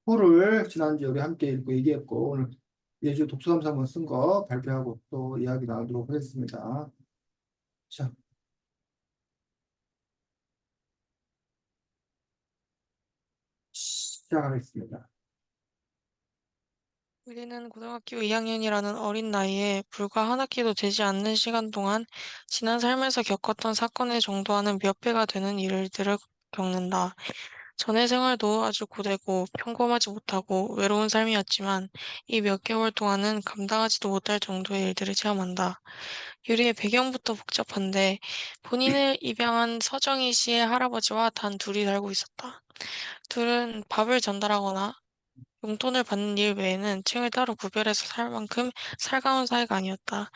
호를 지난주에 우리 함께 읽고 얘기했고, 오늘 예주 독서감상문 쓴 거 발표하고 또 이야기 나누도록 하겠습니다. 자, 시작하겠습니다. 우리는 고등학교 2학년이라는 어린 나이에 불과 한 학기도 되지 않는 시간 동안 지난 삶에서 겪었던 사건의 정도와는 몇 배가 되는 일들을 겪는다. 전의 생활도 아주 고되고 평범하지 못하고 외로운 삶이었지만 이 몇 개월 동안은 감당하지도 못할 정도의 일들을 체험한다. 유리의 배경부터 복잡한데 본인을 입양한 서정희 씨의 할아버지와 단 둘이 살고 있었다. 둘은 밥을 전달하거나 용돈을 받는 일 외에는 층을 따로 구별해서 살 만큼 살가운 사이가 아니었다.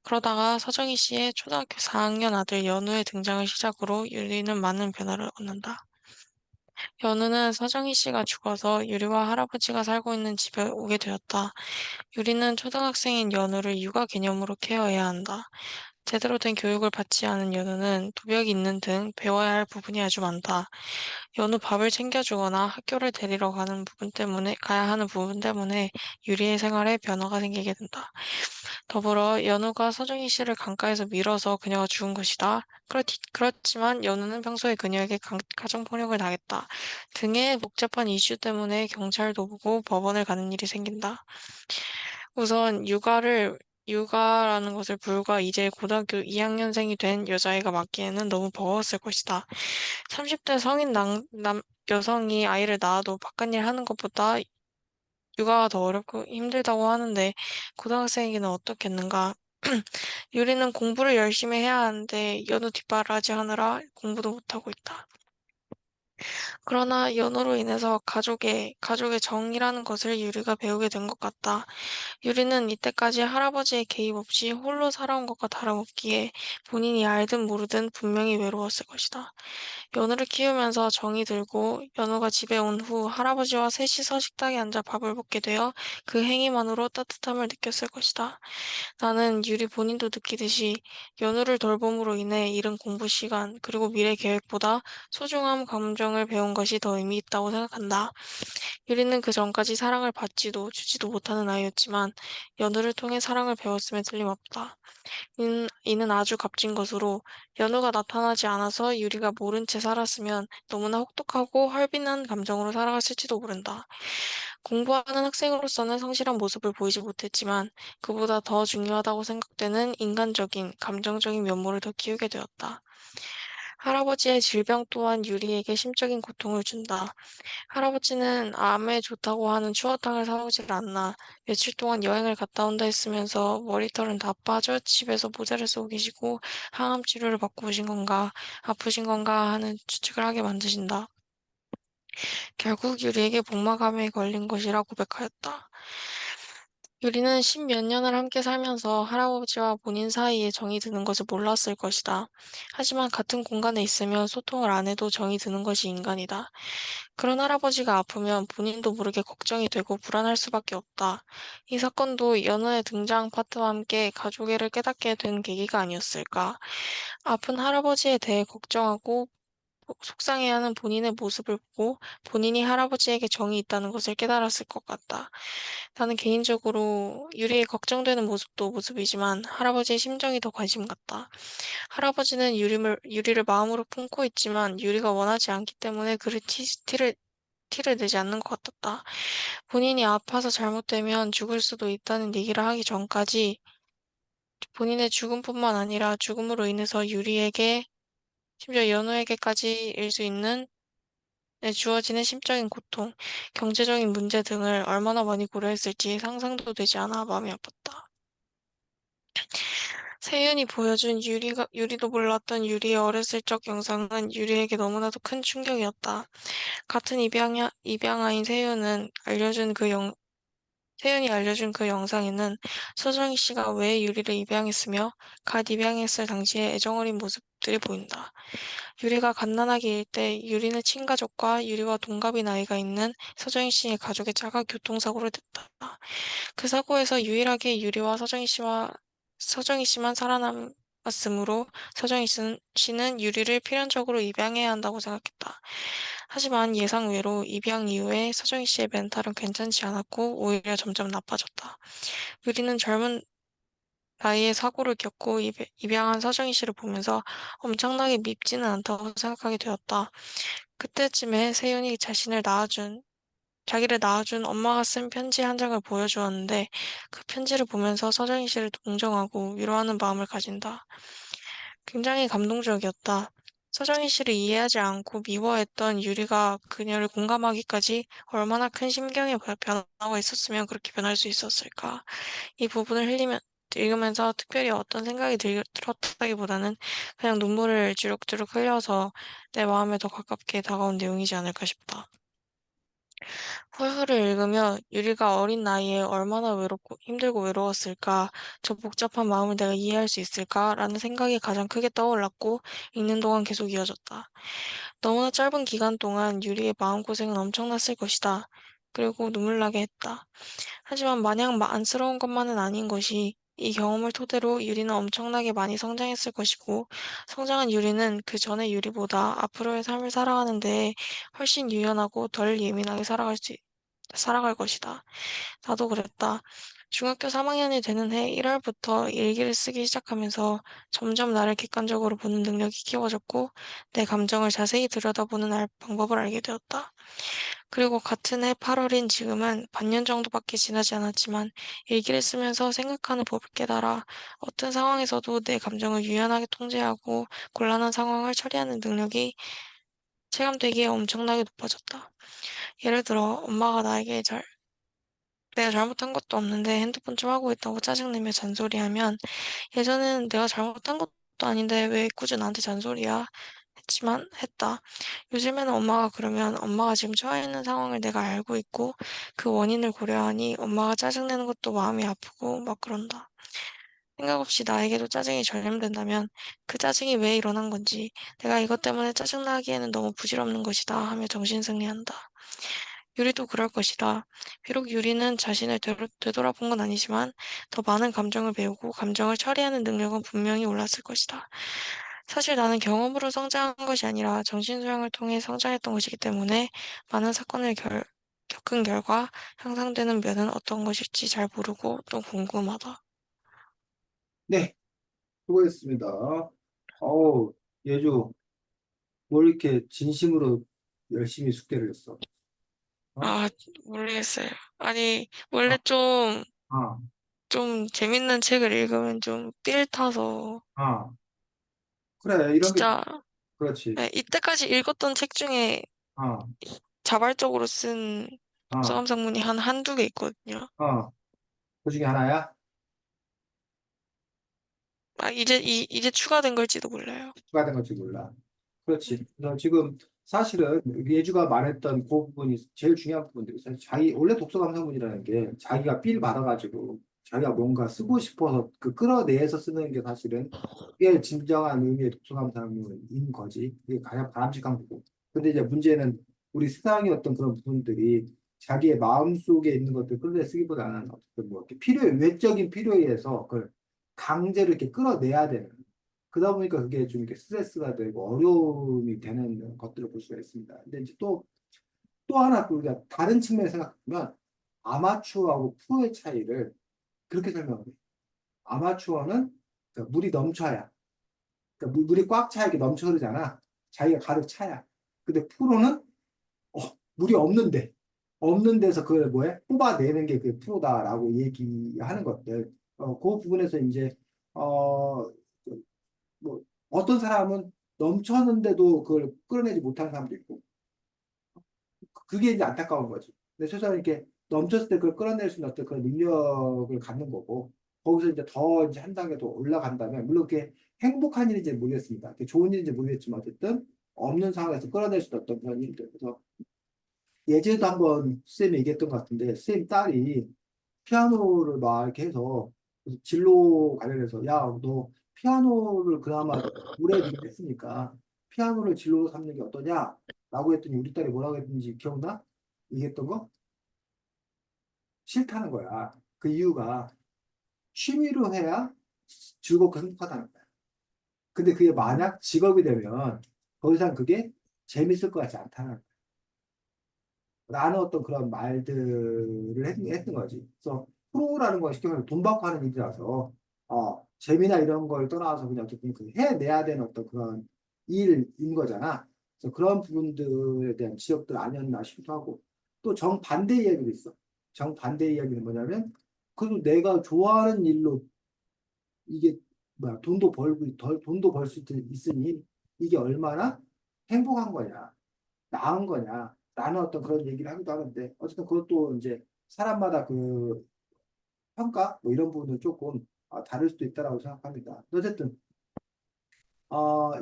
그러다가 서정희 씨의 초등학교 4학년 아들 연우의 등장을 시작으로 유리는 많은 변화를 얻는다. 연우는 서정희 씨가 죽어서 유리와 할아버지가 살고 있는 집에 오게 되었다. 유리는 초등학생인 연우를 육아 개념으로 케어해야 한다. 제대로 된 교육을 받지 않은 연우는 도벽이 있는 등 배워야 할 부분이 아주 많다. 연우 밥을 챙겨주거나 학교를 데리러 가야 하는 부분 때문에 유리의 생활에 변화가 생기게 된다. 더불어 연우가 서정희 씨를 강가에서 밀어서 그녀가 죽은 것이다. 그렇지만 연우는 평소에 그녀에게 가정폭력을 당했다. 등의 복잡한 이슈 때문에 경찰도 보고 법원을 가는 일이 생긴다. 우선 육아라는 것을 불과 이제 고등학교 2학년생이 된 여자아이가 맡기에는 너무 버거웠을 것이다. 30대 성인 여성이 아이를 낳아도 바깥일 하는 것보다 육아가 더 어렵고 힘들다고 하는데 고등학생에게는 어떻겠는가? 유리는 공부를 열심히 해야 하는데 연우 뒷바라지 하느라 공부도 못하고 있다. 그러나 연우로 인해서 가족의 정이라는 것을 유리가 배우게 된 것 같다. 유리는 이때까지 할아버지의 개입 없이 홀로 살아온 것과 다름없기에 본인이 알든 모르든 분명히 외로웠을 것이다. 연우를 키우면서 정이 들고 연우가 집에 온 후 할아버지와 셋이서 식탁에 앉아 밥을 먹게 되어 그 행위만으로 따뜻함을 느꼈을 것이다. 나는 유리 본인도 느끼듯이 연우를 돌봄으로 인해 잃은 공부 시간 그리고 미래 계획보다 소중한 감정을 배운 것이 더 의미 있다고 생각한다. 유리는 그 전까지 사랑을 받지도 주지도 못하는 아이였지만 연우를 통해 사랑을 배웠음에 틀림없다. 이는 아주 값진 것으로 연우가 나타나지 않아서 유리가 모른 채 살았으면 너무나 혹독하고 헐빈한 감정으로 살아갔을지도 모른다. 공부하는 학생으로서는 성실한 모습을 보이지 못했지만 그보다 더 중요하다고 생각되는 인간적인, 감정적인 면모를 더 키우게 되었다. 할아버지의 질병 또한 유리에게 심적인 고통을 준다. 할아버지는 암에 좋다고 하는 추어탕을 사오질 않나 며칠 동안 여행을 갔다 온다 했으면서 머리털은 다 빠져 집에서 모자를 쓰고 계시고 항암 치료를 받고 오신 건가 아프신 건가 하는 추측을 하게 만드신다. 결국 유리에게 복막암에 걸린 것이라 고백하였다. 유리는 십몇 년을 함께 살면서 할아버지와 본인 사이에 정이 드는 것을 몰랐을 것이다. 하지만 같은 공간에 있으면 소통을 안 해도 정이 드는 것이 인간이다. 그런 할아버지가 아프면 본인도 모르게 걱정이 되고 불안할 수밖에 없다. 이 사건도 연우의 등장 파트와 함께 가족애를 깨닫게 된 계기가 아니었을까. 아픈 할아버지에 대해 걱정하고 속상해하는 본인의 모습을 보고 본인이 할아버지에게 정이 있다는 것을 깨달았을 것 같다. 나는 개인적으로 유리의 걱정되는 모습도 모습이지만 할아버지의 심정이 더 관심 같다. 할아버지는 유리를 마음으로 품고 있지만 유리가 원하지 않기 때문에 티를 내지 않는 것 같았다. 본인이 아파서 잘못되면 죽을 수도 있다는 얘기를 하기 전까지 본인의 죽음뿐만 아니라 죽음으로 인해서 유리에게 심지어 연우에게까지 일 수 있는 주어지는 심적인 고통, 경제적인 문제 등을 얼마나 많이 고려했을지 상상도 되지 않아 마음이 아팠다. 세윤이 보여준 유리도 몰랐던 유리의 어렸을 적 영상은 유리에게 너무나도 큰 충격이었다. 같은 입양아인 세윤이 알려준 그 영상에는 서정희 씨가 왜 유리를 입양했으며 갓 입양했을 당시의 애정어린 모습들이 보인다. 유리가 갓난아기일 때 유리네 친가족과 유리와 동갑인 아이가 있는 서정희 씨의 가족의 차가 교통사고를 냈다. 그 사고에서 유일하게 유리와 서정희 씨만 왔으므로 씨는 유리를 필연적으로 입양해야 한다고 생각했다. 하지만 예상 외로 입양 이후에 서정희 씨의 멘탈은 괜찮지 않았고 오히려 점점 나빠졌다. 유리는 젊은 나이에 사고를 겪고 입양한 서정희 씨를 보면서 엄청나게 밉지는 않다고 생각하게 되었다. 그때쯤에 세윤이 자기를 낳아준 엄마가 쓴 편지 한 장을 보여주었는데 그 편지를 보면서 서정희 씨를 동정하고 위로하는 마음을 가진다. 굉장히 감동적이었다. 서정희 씨를 이해하지 않고 미워했던 유리가 그녀를 공감하기까지 얼마나 큰 심경의 변화가 있었으면 그렇게 변할 수 있었을까. 이 부분을 읽으면서 특별히 어떤 생각이 들었다기보다는 그냥 눈물을 주룩주룩 흘려서 내 마음에 더 가깝게 다가온 내용이지 않을까 싶다. 후후를 읽으며 유리가 어린 나이에 얼마나 외롭고 힘들고 외로웠을까, 저 복잡한 마음을 내가 이해할 수 있을까라는 생각이 가장 크게 떠올랐고 읽는 동안 계속 이어졌다. 너무나 짧은 기간 동안 유리의 마음고생은 엄청났을 것이다. 그리고 눈물 나게 했다. 하지만 마냥 안쓰러운 것만은 아닌 것이 이 경험을 토대로 유리는 엄청나게 많이 성장했을 것이고 성장한 유리는 그 전의 유리보다 앞으로의 삶을 살아가는 데에 훨씬 유연하고 덜 예민하게 살아갈 것이다. 나도 그랬다. 중학교 3학년이 되는 해 1월부터 일기를 쓰기 시작하면서 점점 나를 객관적으로 보는 능력이 키워졌고 내 감정을 자세히 들여다보는 방법을 알게 되었다. 그리고 같은 해 8월인 지금은 반년 정도밖에 지나지 않았지만 일기를 쓰면서 생각하는 법을 깨달아 어떤 상황에서도 내 감정을 유연하게 통제하고 곤란한 상황을 처리하는 능력이 체감되기에 엄청나게 높아졌다. 예를 들어 엄마가 내가 잘못한 것도 없는데 핸드폰 좀 하고 있다고 짜증내며 잔소리하면 예전에는 내가 잘못한 것도 아닌데 왜 굳이 나한테 잔소리야? 했다. 요즘에는 엄마가 그러면 엄마가 지금 처해 있는 상황을 내가 알고 있고 그 원인을 고려하니 엄마가 짜증내는 것도 마음이 아프고 막 그런다. 생각 없이 나에게도 짜증이 전염된다면 그 짜증이 왜 일어난 건지 내가 이것 때문에 짜증나기에는 너무 부질없는 것이다 하며 정신승리한다. 유리도 그럴 것이다. 비록 유리는 자신을 되돌아본 건 아니지만 더 많은 감정을 배우고 감정을 처리하는 능력은 분명히 올랐을 것이다. 사실 나는 경험으로 성장한 것이 아니라 정신수양을 통해 성장했던 것이기 때문에 많은 겪은 결과 향상되는 면은 어떤 것일지 잘 모르고 또 궁금하다. 네, 수고했습니다. 어우, 예주, 뭘 이렇게 진심으로 열심히 숙제를 했어? 어? 아, 모르겠어요. 아니, 아, 원래 아, 좀 재밌는 책을 읽으면 좀 삘 타서 아. 그래, 이런 게, 진짜 그렇지. 네, 이때까지 읽었던 책 중에 아, 자발적으로 쓴 아, 독서감상문이 한두 개 있거든요. 그 중에 하나야? 이제 추가된 걸지도 몰라요. 추가된 건지 몰라. 그렇지. 그래서 지금 사실은 예주가 말했던 그 부분이 제일 중요한 부분들이 사실 원래 독서 감상문이라는 게 자기가 필 받아가지고 자기가 뭔가 쓰고 싶어서 그 끌어내서 쓰는 게 사실은 그게 진정한 의미의 독서 감상문인 거지. 그게 가장 바람직한 거고. 근데 이제 문제는 우리 세상의 어떤 그런 부분들이 자기의 마음속에 있는 것들 끌어내 쓰기보다는 어쨌든 뭐 이렇게 외적인 필요에 의해서 그걸 강제로 이렇게 끌어내야 되는 그러다 보니까 그게 좀 이렇게 스트레스가 되고 어려움이 되는 것들을 볼 수가 있습니다. 근데 이제 또 하나 우리가 다른 측면에서 생각하면 아마추어하고 프로의 차이를 그렇게 설명합니다. 아마추어는 그러니까 물이 넘쳐야, 그러니까 물이 꽉 차야 이렇게 넘쳐 흐르잖아. 자기가 가득 차야. 근데 프로는 어, 물이 없는 데서 그걸 뭐해? 뽑아내는 게 그 프로다라고 얘기하는 것들. 그 부분에서 이제 어, 뭐 어떤 사람은 넘쳤는데도 그걸 끌어내지 못하는 사람도 있고 그게 이제 안타까운 거지. 근데 최소한 이렇게 넘쳤을 때 그걸 끌어낼 수 있는 어떤 그런 능력을 갖는 거고 거기서 이제 더 이제 한 단계 더 올라간다면 물론 그게 행복한 일인지 모르겠습니다. 그게 좋은 일인지 모르겠지만 어쨌든 없는 상황에서 끌어낼 수 있는 어떤 그런 일들. 그래서 예전에도 한번 쌤이 얘기했던 것 같은데 쌤 딸이 피아노를 막 이렇게 해서 그래서 진로 관련해서 야, 너 피아노를 그나마 오래 네가 했으니까 피아노를 진로로 삼는 게 어떠냐? 라고 했더니 우리 딸이 뭐라고 했는지 기억나? 얘기했던 거? 싫다는 거야. 그 이유가 취미로 해야 즐겁고 행복하다는 거야. 근데 그게 만약 직업이 되면 더 이상 그게 재밌을 것 같지 않다는 라는 어떤 그런 말들을 했던 거지. 그래서 프로라는 건 쉽게 말하면 돈 받고 하는 일이라서 재미나 이런 걸 떠나서 그냥 어쨌든 그 해내야 되는 어떤 그런 일인 거잖아. 그래서 그런 부분들에 대한 지적들 아니었나 싶기도 하고 또 정반대 이야기도 있어. 정반대 이야기는 뭐냐면 그래도 내가 좋아하는 일로 이게 뭐야 돈도 벌고 돈도 벌 수 있으니 이게 얼마나 행복한 거냐. 나은 거냐 라는 어떤 그런 얘기를 하기도 하는데 어쨌든 그것도 이제 사람마다 그 평가 뭐 이런 부분은 조금 다를 수도 있다라고 생각합니다. 어쨌든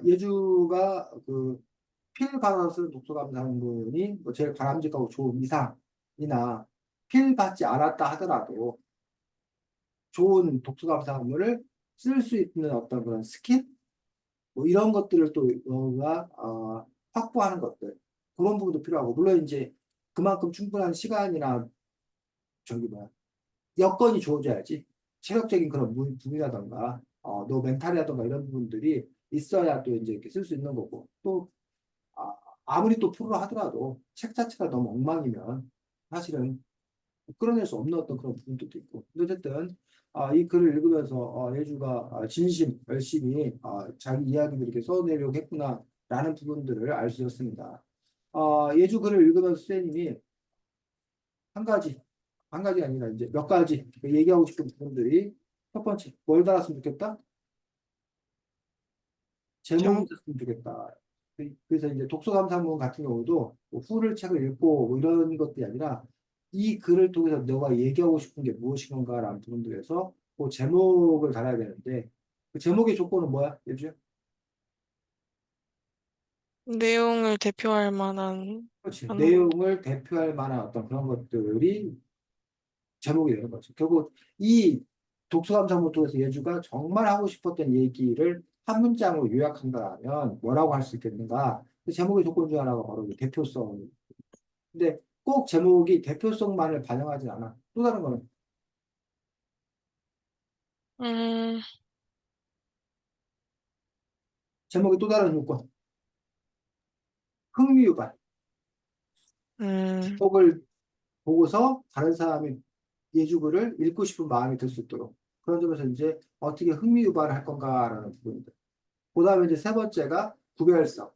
예주가 그 필 받아서 쓰는 독서감상문이 뭐 제일 바람직하고 좋은 이상이나 필 받지 않았다 하더라도 좋은 독서감상문을 쓸 수 있는 어떤 그런 스킬 뭐 이런 것들을 또 너가 확보하는 것들 그런 부분도 필요하고 물론 이제 그만큼 충분한 시간이나 저기 뭐야 여건이 좋아져야지 체력적인 그런 부분이라던가 너 멘탈이라던가 이런 부분들이 있어야 또 이제 이렇게 쓸 수 있는 거고 또 아무리 또 프로로 하더라도 책 자체가 너무 엉망이면 사실은 끌어낼 수 없는 어떤 그런 부분들도 있고 어쨌든 이 글을 읽으면서 예주가 진심 열심히 자기 이야기를 이렇게 써내려고 했구나라는 부분들을 알 수 있었습니다. 예주 글을 읽으면서 선생님이 한 가지 한 가지 아니라 이제 몇 가지 얘기하고 싶은 부분들이 첫 번째 뭘 달았으면 좋겠다? 제목이 정, 있었으면 좋겠다. 그래서 이제 독서감상문 같은 경우도 뭐 후를 책을 읽고 뭐 이런 것들이 아니라 이 글을 통해서 너가 얘기하고 싶은 게 무엇인가라는 부분들에서 그 제목을 달아야 되는데 그 제목의 조건은 뭐야? 예주야? 내용을 대표할 만한 그렇지. 하는 거. 내용을 대표할 만한 어떤 그런 것들이 제목이 되는 거죠. 결국 이 독서감상문 통해서 예주가 정말 하고 싶었던 얘기를 한 문장으로 요약한다면 뭐라고 할 수 있겠는가? 그 제목의 조건 중 하나가 바로 이 대표성. 근데 꼭 제목이 대표성만을 반영하진 않아. 또 다른 거는 음, 제목의 또 다른 요건. 흥미유발. 음, 제목을 보고서 다른 사람이 예주글을 읽고 싶은 마음이 들 수 있도록. 그런 점에서 이제 어떻게 흥미유발을 할 건가라는 부분들. 그 다음에 이제 세 번째가 구별성.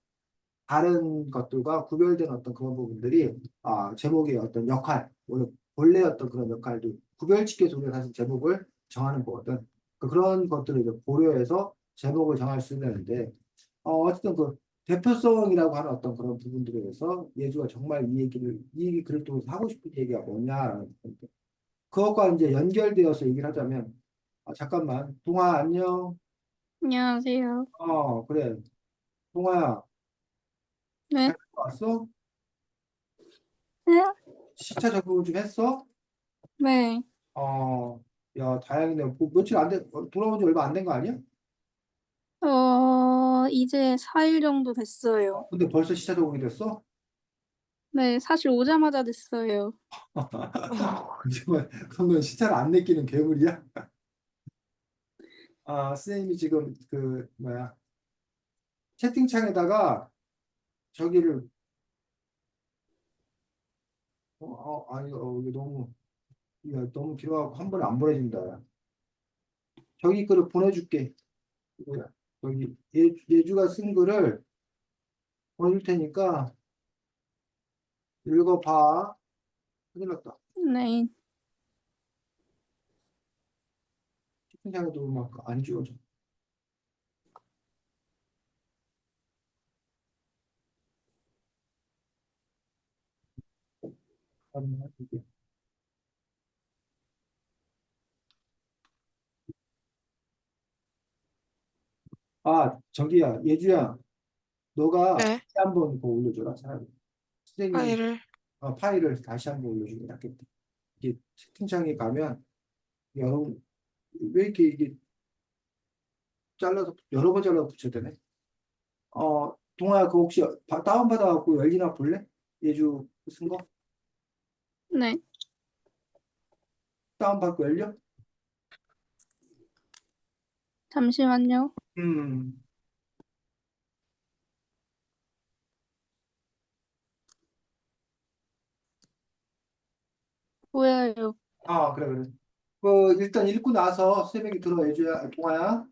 다른 것들과 구별된 어떤 그런 부분들이 제목의 어떤 역할, 본래 어떤 그런 역할도 구별짓기 위해 사실 제목을 정하는 거거든. 그런 것들을 이제 고려해서 제목을 정할 수 있는데 어쨌든 그 대표성이라고 하는 어떤 그런 부분들에 대해서 예주가 정말 이 글을 통해서 하고 싶은 얘기가 뭐냐라는 부분들. 그것과 이제 연결되어서 얘기를 하자면 잠깐만 동아 안녕. 안녕하세요. 그래 동아야 네? 잘 왔어? 네? 시차 적응을 좀 했어? 네. 야, 다행이네. 뭐, 며칠 안 돼, 돌아온 지 얼마 안 된 거 아니야? 이제 4일 정도 됐어요. 근데 벌써 시차 적응이 됐어? 네, 사실 오자마자 됐어요. 정말, 그러면 시차를 안 내끼는 괴물이야? 선생님이 지금, 뭐야, 채팅창에다가 저기를, 아니, 이게 너무 길어갖고 한 번에 안 보내준다. 저기 글을 보내줄게. 이거야. 저기, 예주가 쓴 글을 보내줄 테니까 읽어봐. 큰일 났다. 네. 채팅창에도 막 안 지워져. 저기야, 예주야, 너가 네, 다시 한번 그거 올려줘라, 차라리. 선생님이 파일을. 파일을 다시 한번 올려주는 게 낫겠다. 이게 채팅창에 가면, 여러분, 왜 이렇게 이게 여러 번 잘라서 붙여야 되네? 동아야, 그거 혹시 다운받아갖고 열리나 볼래? 예주 쓴 거? 네. 다운받고 열려? 잠시만요. 음. 보여요. 아, 그래, 그래. 일단 읽고 나서 새벽에 들어, 예주야, 동아야.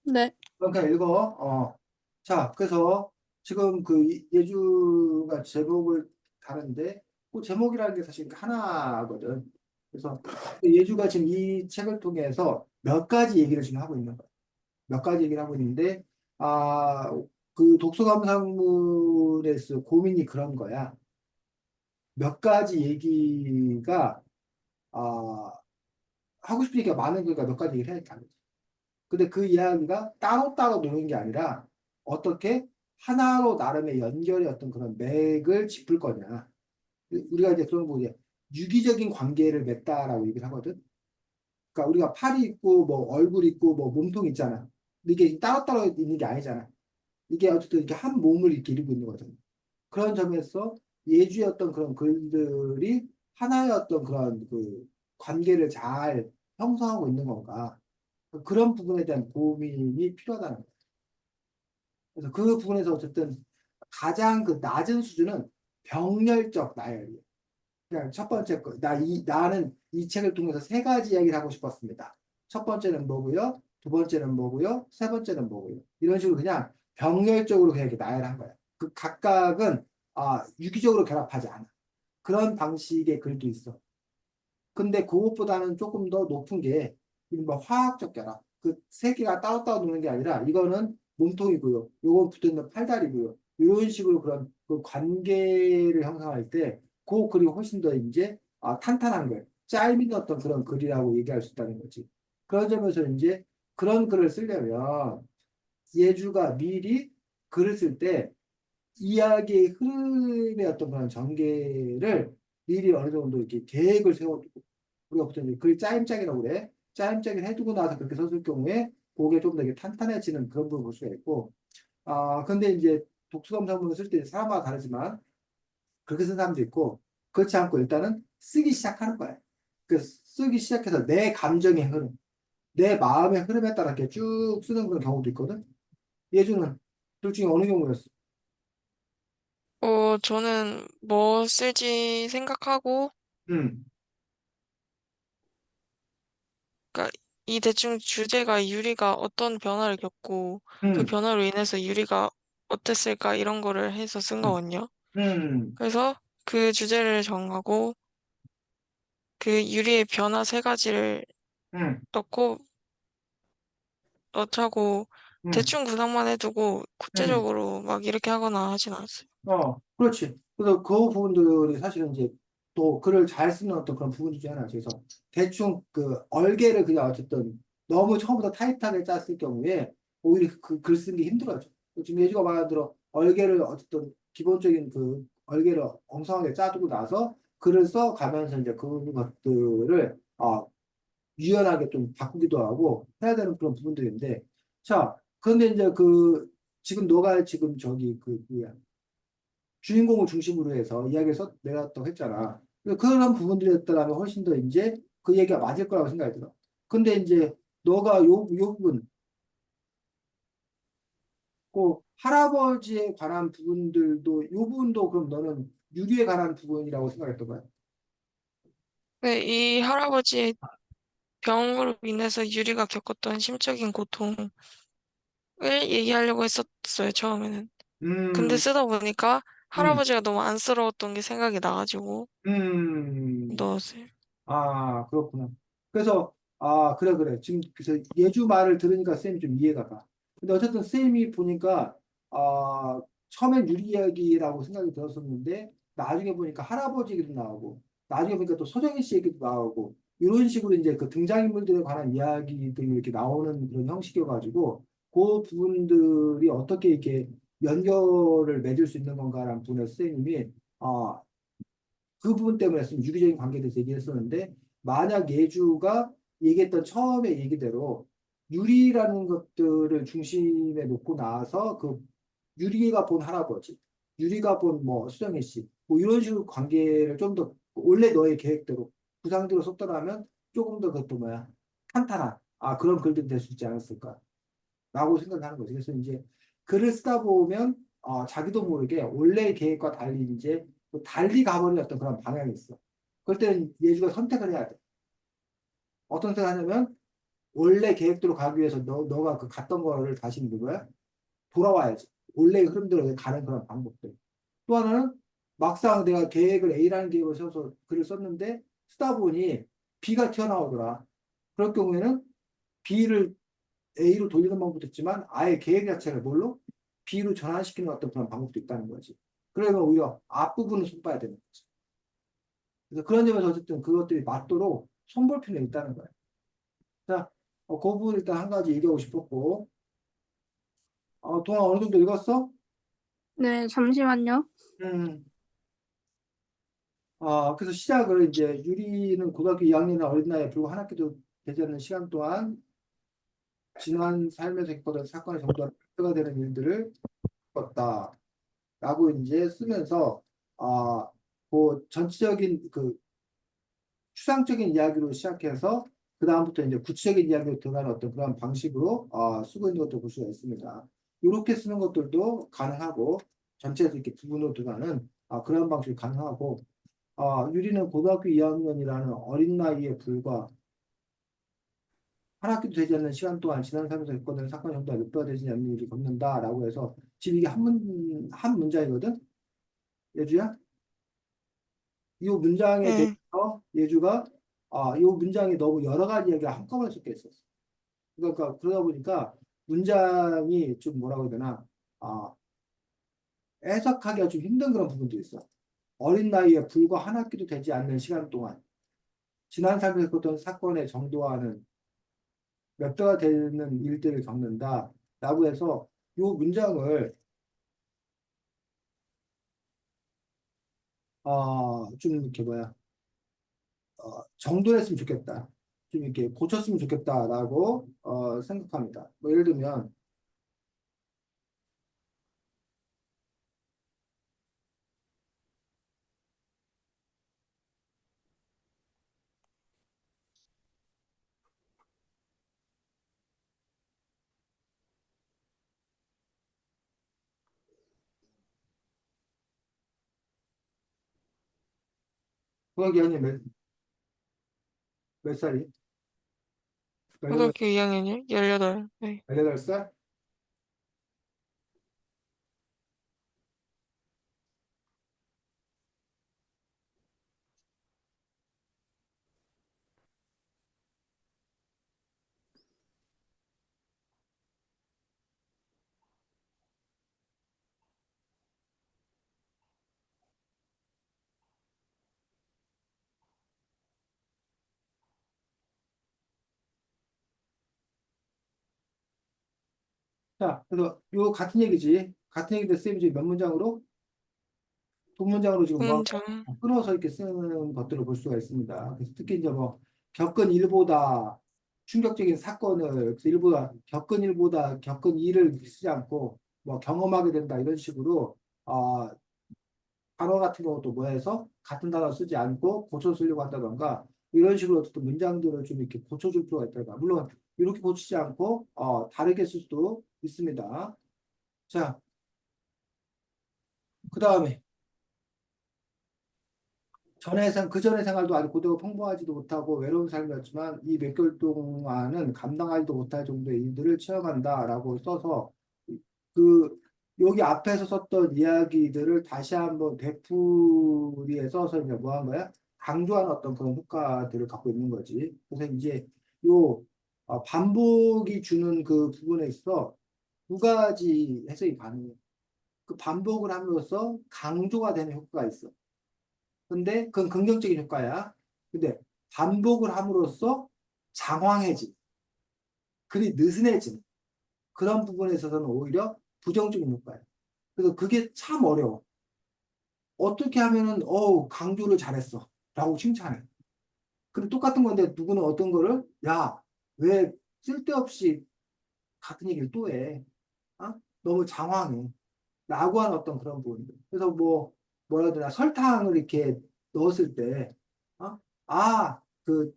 네. 그럼 그냥 읽어. 자, 그래서 지금 그 예주가 제목을 다른데, 그 제목이라는 게 사실 하나거든. 그래서 예주가 지금 이 책을 통해서 몇 가지 얘기를 지금 하고 있는 거야. 몇 가지 얘기를 하고 있는데, 아, 그 독서감상문에서 고민이 그런 거야. 몇 가지 얘기가, 아, 하고 싶은 얘기가 많은 거니까 몇 가지 얘기를 해야 돼. 근데 그 이야기가 따로따로 노는 게 아니라 어떻게 하나로 나름의 연결의 어떤 그런 맥을 짚을 거냐. 우리가 이제 그런 거 이제 유기적인 관계를 맺다라고 얘기를 하거든. 그러니까 우리가 팔이 있고 뭐 얼굴 있고 뭐 몸통 있잖아. 근데 이게 따로따로 있는 게 아니잖아. 이게 어쨌든 이렇게 한 몸을 이렇게 이루고 있는 거잖아. 그런 점에서 예주의 어떤 그런 글들이 하나의 어떤 그런 그 관계를 잘 형성하고 있는 건가. 그런 부분에 대한 고민이 필요하다는 거예요. 그래서 그 부분에서 어쨌든 가장 그 낮은 수준은 병렬적 나열이에요. 그냥 첫 번째 거, 나는 이 책을 통해서 세 가지 이야기를 하고 싶었습니다. 첫 번째는 뭐고요? 두 번째는 뭐고요? 세 번째는 뭐고요? 이런 식으로 그냥 병렬적으로 그냥 이렇게 나열한 거예요. 그 각각은 유기적으로 결합하지 않아. 그런 방식의 글도 있어. 근데 그것보다는 조금 더 높은 게 이른바 화학적 결합. 그 세 개가 따로따로 노는 게 아니라 이거는 몸통이고요. 요건 붙어있는 팔다리고요. 이런 식으로 그런 그 관계를 형성할 때 그 글이 훨씬 더 이제 탄탄한 글, 짤 있는 어떤 그런 글이라고 얘기할 수 있다는 거지. 그런 점에서 이제 그런 글을 쓰려면 예주가 미리 글을 쓸 때 이야기의 흐름의 어떤 그런 전개를 미리 어느 정도 이렇게 계획을 세워두고 우리가 보통 이제 글 짜임짝이라고 그래. 짜임짝이를 해두고 나서 그렇게 썼을 경우에 그게 좀 더 탄탄해지는 그런 부분을 볼 수가 있고, 근데 이제 독서감상문을 쓸 때 사람마다 다르지만 그렇게 쓴 사람도 있고, 그렇지 않고 일단은 쓰기 시작하는 거야. 그 쓰기 시작해서 내 감정의 흐름, 내 마음의 흐름에 따라 이렇게 쭉 쓰는 그런 경우도 있거든. 예주는 둘 중에 어느 경우였어? 저는 뭐 쓸지 생각하고, 응, 그러니까 이 대충 주제가 유리가 어떤 변화를 겪고, 그 응, 변화로 인해서 유리가 어땠을까 이런 거를 해서 쓴 응, 거거든요. 응, 그래서 그 주제를 정하고, 그 유리의 변화 세 가지를 응, 넣고, 넣자고 응, 대충 구상만 해두고 응. 구체적으로 막 이렇게 하거나 하진 않았어요. 그렇지. 그래서 그 부분들이 사실은 이제 또 글을 잘 쓰는 어떤 그런 부분 중에 하나. 그래서 대충 그 얼개를 그냥 어쨌든 너무 처음부터 타이트하게 짰을 경우에 오히려 그 글 쓰는 게 힘들어져. 지금 예주가 말한 대로 얼개를 어쨌든 기본적인 그 얼개를 엉성하게 짜두고 나서 글을 써 가면서 이제 그 것들을 유연하게 좀 바꾸기도 하고 해야 되는 그런 부분들인데 자, 그런데 이제 지금 너가 지금 저기 뭐야 주인공을 중심으로 해서 이야기를 내놨다고 했잖아. 그런 부분들이었다면 훨씬 더 이제 그 얘기가 맞을 거라고 생각이 들어. 근데 이제 너가 요 부분, 그 할아버지에 관한 부분들도 요 부분도 그럼 너는 유리에 관한 부분이라고 생각했던 거야? 네, 이 할아버지의 병으로 인해서 유리가 겪었던 심적인 고통을 얘기하려고 했었어요, 처음에는. 근데 음, 쓰다 보니까 음, 할아버지가 너무 안쓰러웠던 게 생각이 나가지고 음. 넣었어요. 그렇구나. 그래서, 그래, 그래. 지금, 그래서 예주 말을 들으니까 쌤이 좀 이해가 가. 근데 어쨌든 쌤이 보니까, 처음엔 유리 이야기라고 생각이 들었었는데, 나중에 보니까 할아버지 얘기도 나오고, 나중에 보니까 또 소정희 씨 얘기도 나오고, 이런 식으로 이제 그 등장인물들에 관한 이야기들이 이렇게 나오는 그런 형식이어가지고, 그 부분들이 어떻게 이렇게 연결을 맺을 수 있는 건가라는 부분에서 쌤이, 아, 그 부분 때문에 지금 유기적인 관계에 대해서 얘기했었는데 만약 예주가 얘기했던 처음에 얘기대로 유리라는 것들을 중심에 놓고 나서 그 유리가 본 할아버지, 유리가 본 뭐 수정혜 씨, 뭐 이런 식으로 관계를 좀 더 원래 너의 계획대로 구상대로 썼더라면 조금 더 그것도 뭐야 탄탄한 그런 글들이 될 수 있지 않았을까라고 생각하는 거지. 그래서 이제 글을 쓰다 보면 자기도 모르게 원래 계획과 달리 이제 또 달리 가버리는 어떤 그런 방향이 있어. 그럴 때는 예주가 선택을 해야 돼. 어떤 선택을 하냐면 원래 계획대로 가기 위해서 너가 그 갔던 거를 다시 누구야? 돌아와야지. 원래 흐름대로 가는 그런 방법들. 또 하나는 막상 내가 계획을 A라는 계획을 세워서 글을 썼는데 쓰다 보니 B가 튀어나오더라. 그럴 경우에는 B를 A로 돌리는 방법도 있지만 아예 계획 자체를 뭘로? B로 전환시키는 어떤 그런 방법도 있다는 거지. 그러면 오히려 앞부분을 손봐야 되는 거지. 그래서 그런 점에서 어쨌든 그것들이 맞도록 손볼 필요는 있다는 거야. 자, 그 부분 일단 한 가지 얘기하고 싶었고, 동아 어느 정도 읽었어? 네, 잠시만요. 음. 그래서 시작을 이제 유리는 고등학교 2학년이나 어린 나이에 불과 한 학기도 되지 않는 시간 동안 지난 삶에서 겪었던 사건의 정도가 가 되는 일들을 겪었다. 라고 이제 쓰면서, 그 전체적인 그 추상적인 이야기로 시작해서 그다음부터 이제 구체적인 이야기로 들어가는 어떤 그런 방식으로 쓰고 있는 것도 볼 수가 있습니다. 이렇게 쓰는 것들도 가능하고 전체에서 이렇게 부분으로 들어가는 그런 방식이 가능하고 유리는 고등학교 2학년이라는 어린 나이에 불과 한 학기도 되지 않는 시간 동안 지난 삶에서 겪어낸 사건 정도가 몇 배가 되지 않는 일이 겪는다라고 해서 지금 이게 한 문장이거든? 예주야? 이 문장에 네. 대해서 예주가 이 문장이 너무 여러 가지 이야기가 한꺼번에 섞여 있었어. 그러니까 그러다 보니까 문장이 좀 뭐라고 해야 되나 해석하기가 좀 힘든 그런 부분도 있어. 어린 나이에 불과 한 학기도 되지 않는 시간 동안 지난 삶에서 겪었던 사건의 정도와는 몇 배가 되는 일들을 겪는다라고 해서 이 문장을 좀 이렇게 뭐야 정돈했으면 좋겠다. 좀 이렇게 고쳤으면 좋겠다라고 생각합니다. 뭐 예를 들면 고학이 아니 몇 살이? 18, 고등학교 2학년이요? 18. 네. 18살? 자, 그래서 요 같은 얘기지. 같은 얘기인데 쌤이 지금 몇 문장으로? 두 문장으로 지금 뭐 문장. 끊어서 이렇게 쓰는 것들을 볼 수가 있습니다. 그래서 특히 이제 뭐 겪은 일보다 충격적인 사건을 그래서 겪은 일보다 겪은 일을 쓰지 않고 뭐 경험하게 된다 이런 식으로 단어 같은 경우도 뭐 해서 같은 단어 쓰지 않고 고쳐 쓰려고 한다던가 이런 식으로 어떤 문장들을 좀 이렇게 고쳐줄 필요가 있다. 물론 이렇게 고치지 않고 다르게 쓸 수도 있습니다. 자, 그 다음에 그 전의 생활도 아주 고되고 풍부하지도 못하고 외로운 삶이었지만 이 몇 개월 동안은 감당하지도 못할 정도의 일들을 체험한다라고 써서 그 여기 앞에서 썼던 이야기들을 다시 한번 되풀이해 써서 이제 뭐 한 거야? 강조하는 어떤 그런 효과들을 갖고 있는 거지. 그래서 이제 요 반복이 주는 그 부분에 있어 두 가지 해석이 가능해. 그 반복을 함으로써 강조가 되는 효과가 있어. 근데 그건 긍정적인 효과야. 근데 반복을 함으로써 장황해지, 글이 느슨해지는 그런 부분에 있어서는 오히려 부정적인 효과야. 그래서 그게 참 어려워. 어떻게 하면은 강조를 잘했어 라고 칭찬해. 근데 똑같은 건데 누구는 어떤 거를 야, 왜 쓸데없이 같은 얘기를 또 해? 어? 너무 장황해. 라고 하는 어떤 그런 부분들. 그래서 뭐라 해야 되나, 설탕을 이렇게 넣었을 때, 어? 그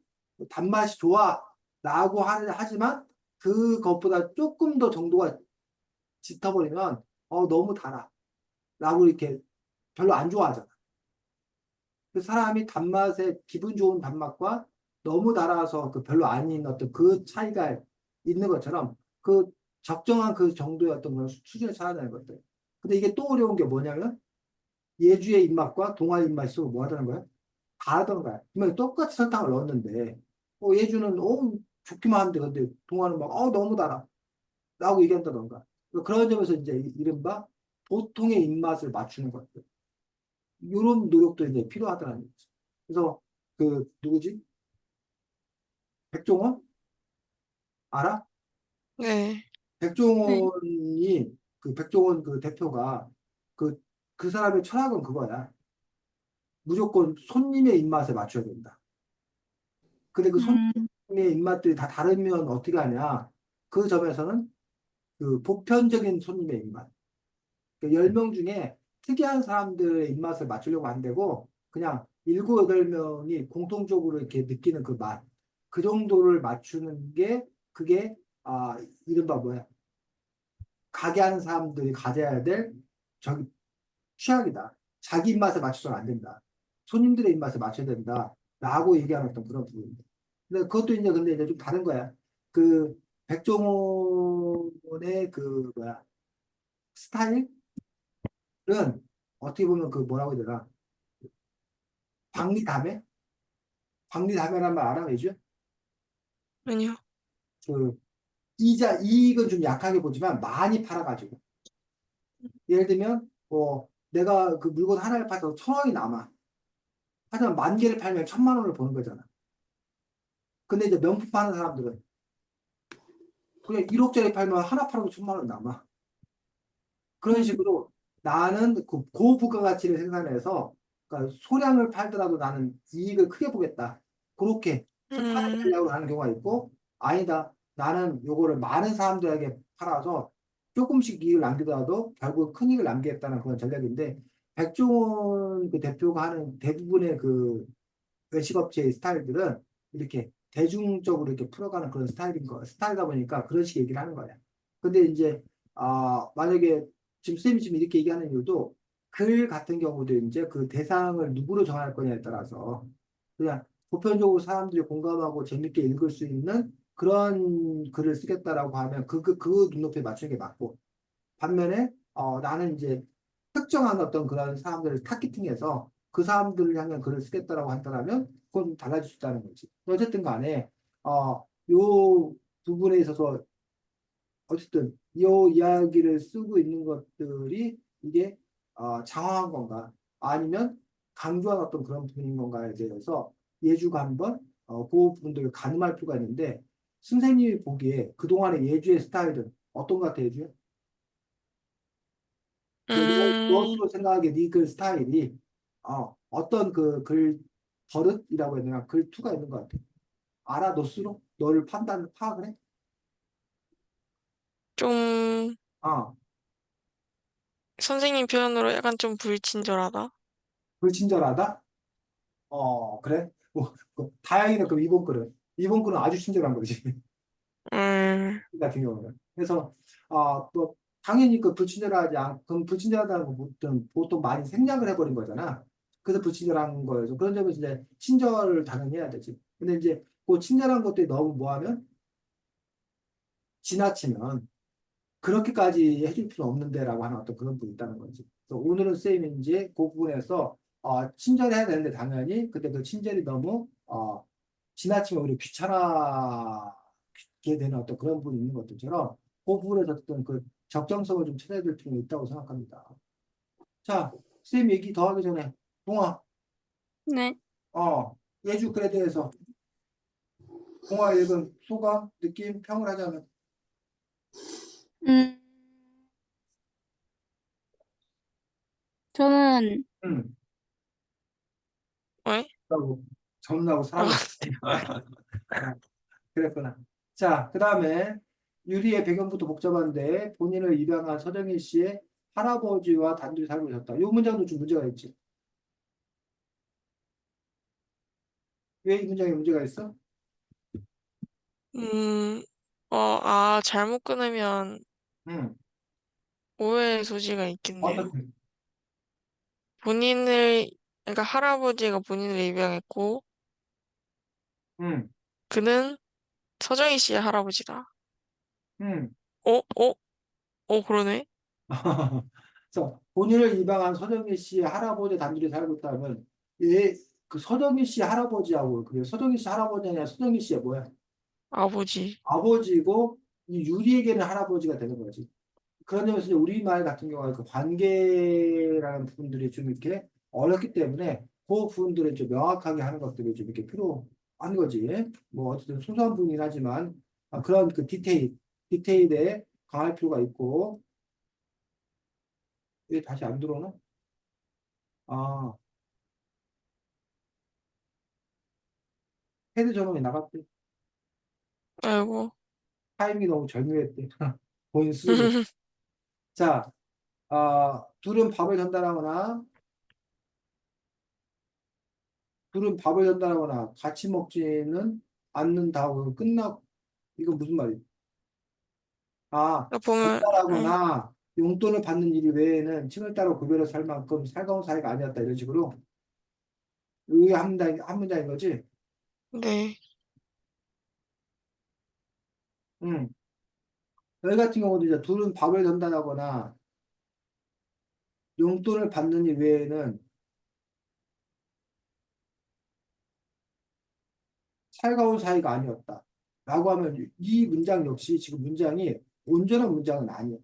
단맛이 좋아. 라고 하지만 그것보다 조금 더 정도가 짙어버리면, 너무 달아. 라고 이렇게 별로 안 좋아하잖아. 그 사람이 단맛에 기분 좋은 단맛과 너무 달아서 그 별로 아닌 어떤 그 차이가 있는 것처럼 그 적정한 그 정도의 어떤 그런 수준을 찾아내는 것들. 근데 이게 또 어려운 게 뭐냐면 예주의 입맛과 동아의 입맛이 서로 뭐 하다는 거야? 다르다는 거야. 그러면 똑같이 설탕을 넣었는데 예주는 좋기만 한데 근데 동아는 막 너무 달아. 라고 얘기한다던가. 그런 점에서 이제 이른바 보통의 입맛을 맞추는 것들. 이런 노력도 이제 필요하다는 거지. 그래서 그 누구지? 백종원? 알아? 네. 네. 백종원이 그 백종원 그 대표가 그, 그 사람의 철학은 그거야. 무조건 손님의 입맛에 맞춰야 된다. 근데 그 음, 손님의 입맛들이 다 다르면 어떻게 하냐? 그 점에서는 그 보편적인 손님의 입맛. 그 10명 중에 특이한 사람들의 입맛을 맞추려고 안 되고 그냥 7, 8명이 공통적으로 이렇게 느끼는 그 맛. 그 정도를 맞추는 게 그게 이른바 뭐야? 가게 하는 사람들이 가져야 될 저기 취향이다. 자기 입맛에 맞춰서는 안 된다. 손님들의 입맛에 맞춰야 된다. 라고 얘기하는 어떤 그런 부분인데. 근데 그것도 이제 근데 이제 좀 다른 거야. 그 백종원의 그 뭐야? 스타일은 어떻게 보면 그 뭐라고 해야 되나? 박리담회? 박리담회란 말 알아, 왜죠? 아니요. 그 이익은 좀 약하게 보지만 많이 팔아가지고. 예를 들면, 내가 그 물건 하나를 팔아서 1,000원이 남아. 하지만 10,000개를 팔면 1,000만 원을 버는 거잖아. 근데 이제 명품 파는 사람들은 그냥 1억짜리 팔면 하나 팔아도 1,000만 원 남아. 그런 음, 식으로 나는 그 고부가 가치를 생산해서 그러니까 소량을 팔더라도 나는 이익을 크게 보겠다. 그렇게 특화된 음, 전략으로 하는 경우가 있고 아니다. 나는 요거를 많은 사람들에게 팔아서 조금씩 이익을 남기더라도 결국 큰 이익을 남기겠다는 그런 전략인데 백종원 그 대표가 하는 대부분의 그 외식업체의 스타일들은 이렇게 대중적으로 이렇게 풀어가는 그런 스타일이다 보니까 그런 식의 얘기를 하는 거야. 근데 이제, 만약에 지금 쌤이 지금 이렇게 얘기하는 이유도 글 같은 경우도 이제 그 대상을 누구로 정할 거냐에 따라서 그냥 보편적으로 사람들이 공감하고 재밌게 읽을 수 있는 그런 글을 쓰겠다라고 하면 그 눈높이에 맞추는 게 맞고 반면에 나는 이제 특정한 어떤 그런 사람들을 타겟팅해서 그 사람들을 향한 글을 쓰겠다라고 한다면 그건 좀 달라질 수 있다는 거지. 어쨌든 간에 요 부분에 있어서 어쨌든 이 이야기를 쓰고 있는 것들이 이게 장황한 건가 아니면 강조한 어떤 그런 부분인 건가에 대해서 예주가 한번 그 부분들을 가늠할 필요가 있는데 선생님이 보기에 그동안의 예주의 스타일은 어떤 것 같아, 예주? 음, 너스로 생각하기에 네 글 스타일이 어떤 그 글 버릇이라고 해야 되나 글투가 있는 것 같아. 알아 너스로 너를 파악을 해? 좀, 아 선생님 표현으로 약간 좀 불친절하다. 불친절하다? 그래? 다행이네 그 이번 글은 아주 친절한 거지. 음, 이 같은 경우는. 그래서 뭐 당연히 그 불친절하지 않 그럼 불친절하다는 거 보통 많이 생략을 해버린 거잖아. 그래서 불친절한 거예요. 그런 점에서 이제 친절을 당연히 해야 되지. 근데 이제 그 친절한 것들이 너무 뭐하면 지나치면 그렇게까지 해줄 필요 없는데라고 하는 어떤 그런 부분이 있다는 거지. 그래서 오늘은 쌤이 이제 그 부분에서 친절해야 되는데 당연히 근데 그 친절이 너무 지나치면 우리 귀찮게 되는 어떤 그런 부분이 있는 것들처럼 그 부분에서 어떤 그 적정성을 좀 찾아야 될 필요가 있다고 생각합니다. 자, 쌤 얘기 더 하기 전에 동아, 네. 예주 글에 대해서 동아 읽은 소감, 느낌, 평을 하자면 음, 저는, 음, 왜? 라고 점나고 어, 사람을 그랬구나. 자, 그 다음에 유리의 배경부터 복잡한데 본인을 입양한 서정희 씨의 할아버지와 단둘이 살고 있었다. 이 문장도 좀 문제가 있지. 왜 이 문장에 문제가 있어? 음, 잘못 끊으면 응. 오해의 소지가 있겠네요. 어떻게? 본인을 그러니까 할아버지가 본인을 입양했고, 응, 그는 서정희 씨의 할아버지다. 응. 어? 어? 그러네? 그래서 본인을 입양한 서정희 씨의 할아버지 단둘이 살고 있다면 얘 그 서정희 씨 할아버지하고 그래 서정희 씨 할아버지 아니라 서정희 씨의 뭐야? 아버지. 아버지고 이 유리에게는 할아버지가 되는 거지. 그런 점에서 이제 우리말 같은 경우에 그 관계라는 부분들이 좀 이렇게 어렵기 때문에 그 부분들을 좀 명확하게 하는 것들이 좀 이렇게 필요한 거지. 뭐 어쨌든 소소한 부분이긴 하지만 그런 그 디테일에 강할 필요가 있고. 왜 다시 안 들어오나? 아, 헤드 전원이 나갔대. 아이고. 타이밍이 너무 절묘했대. 본인 스스로. 자, 둘은 밥을 전달하거나 같이 먹지는 않는다고 끝나. 이건 무슨 말이야? 보면, 전달하거나 용돈을 받는 일 외에는 층을 따로 구별해서 살 만큼 살가운 사이가 아니었다. 이런 식으로. 이게 한 문장인 거지? 네. 응. 여기 같은 경우도 이제 둘은 밥을 전달하거나 용돈을 받는 일 외에는 살가운 사이가 아니었다. 라고 하면 이 문장 역시 지금 문장이 온전한 문장은 아니에요.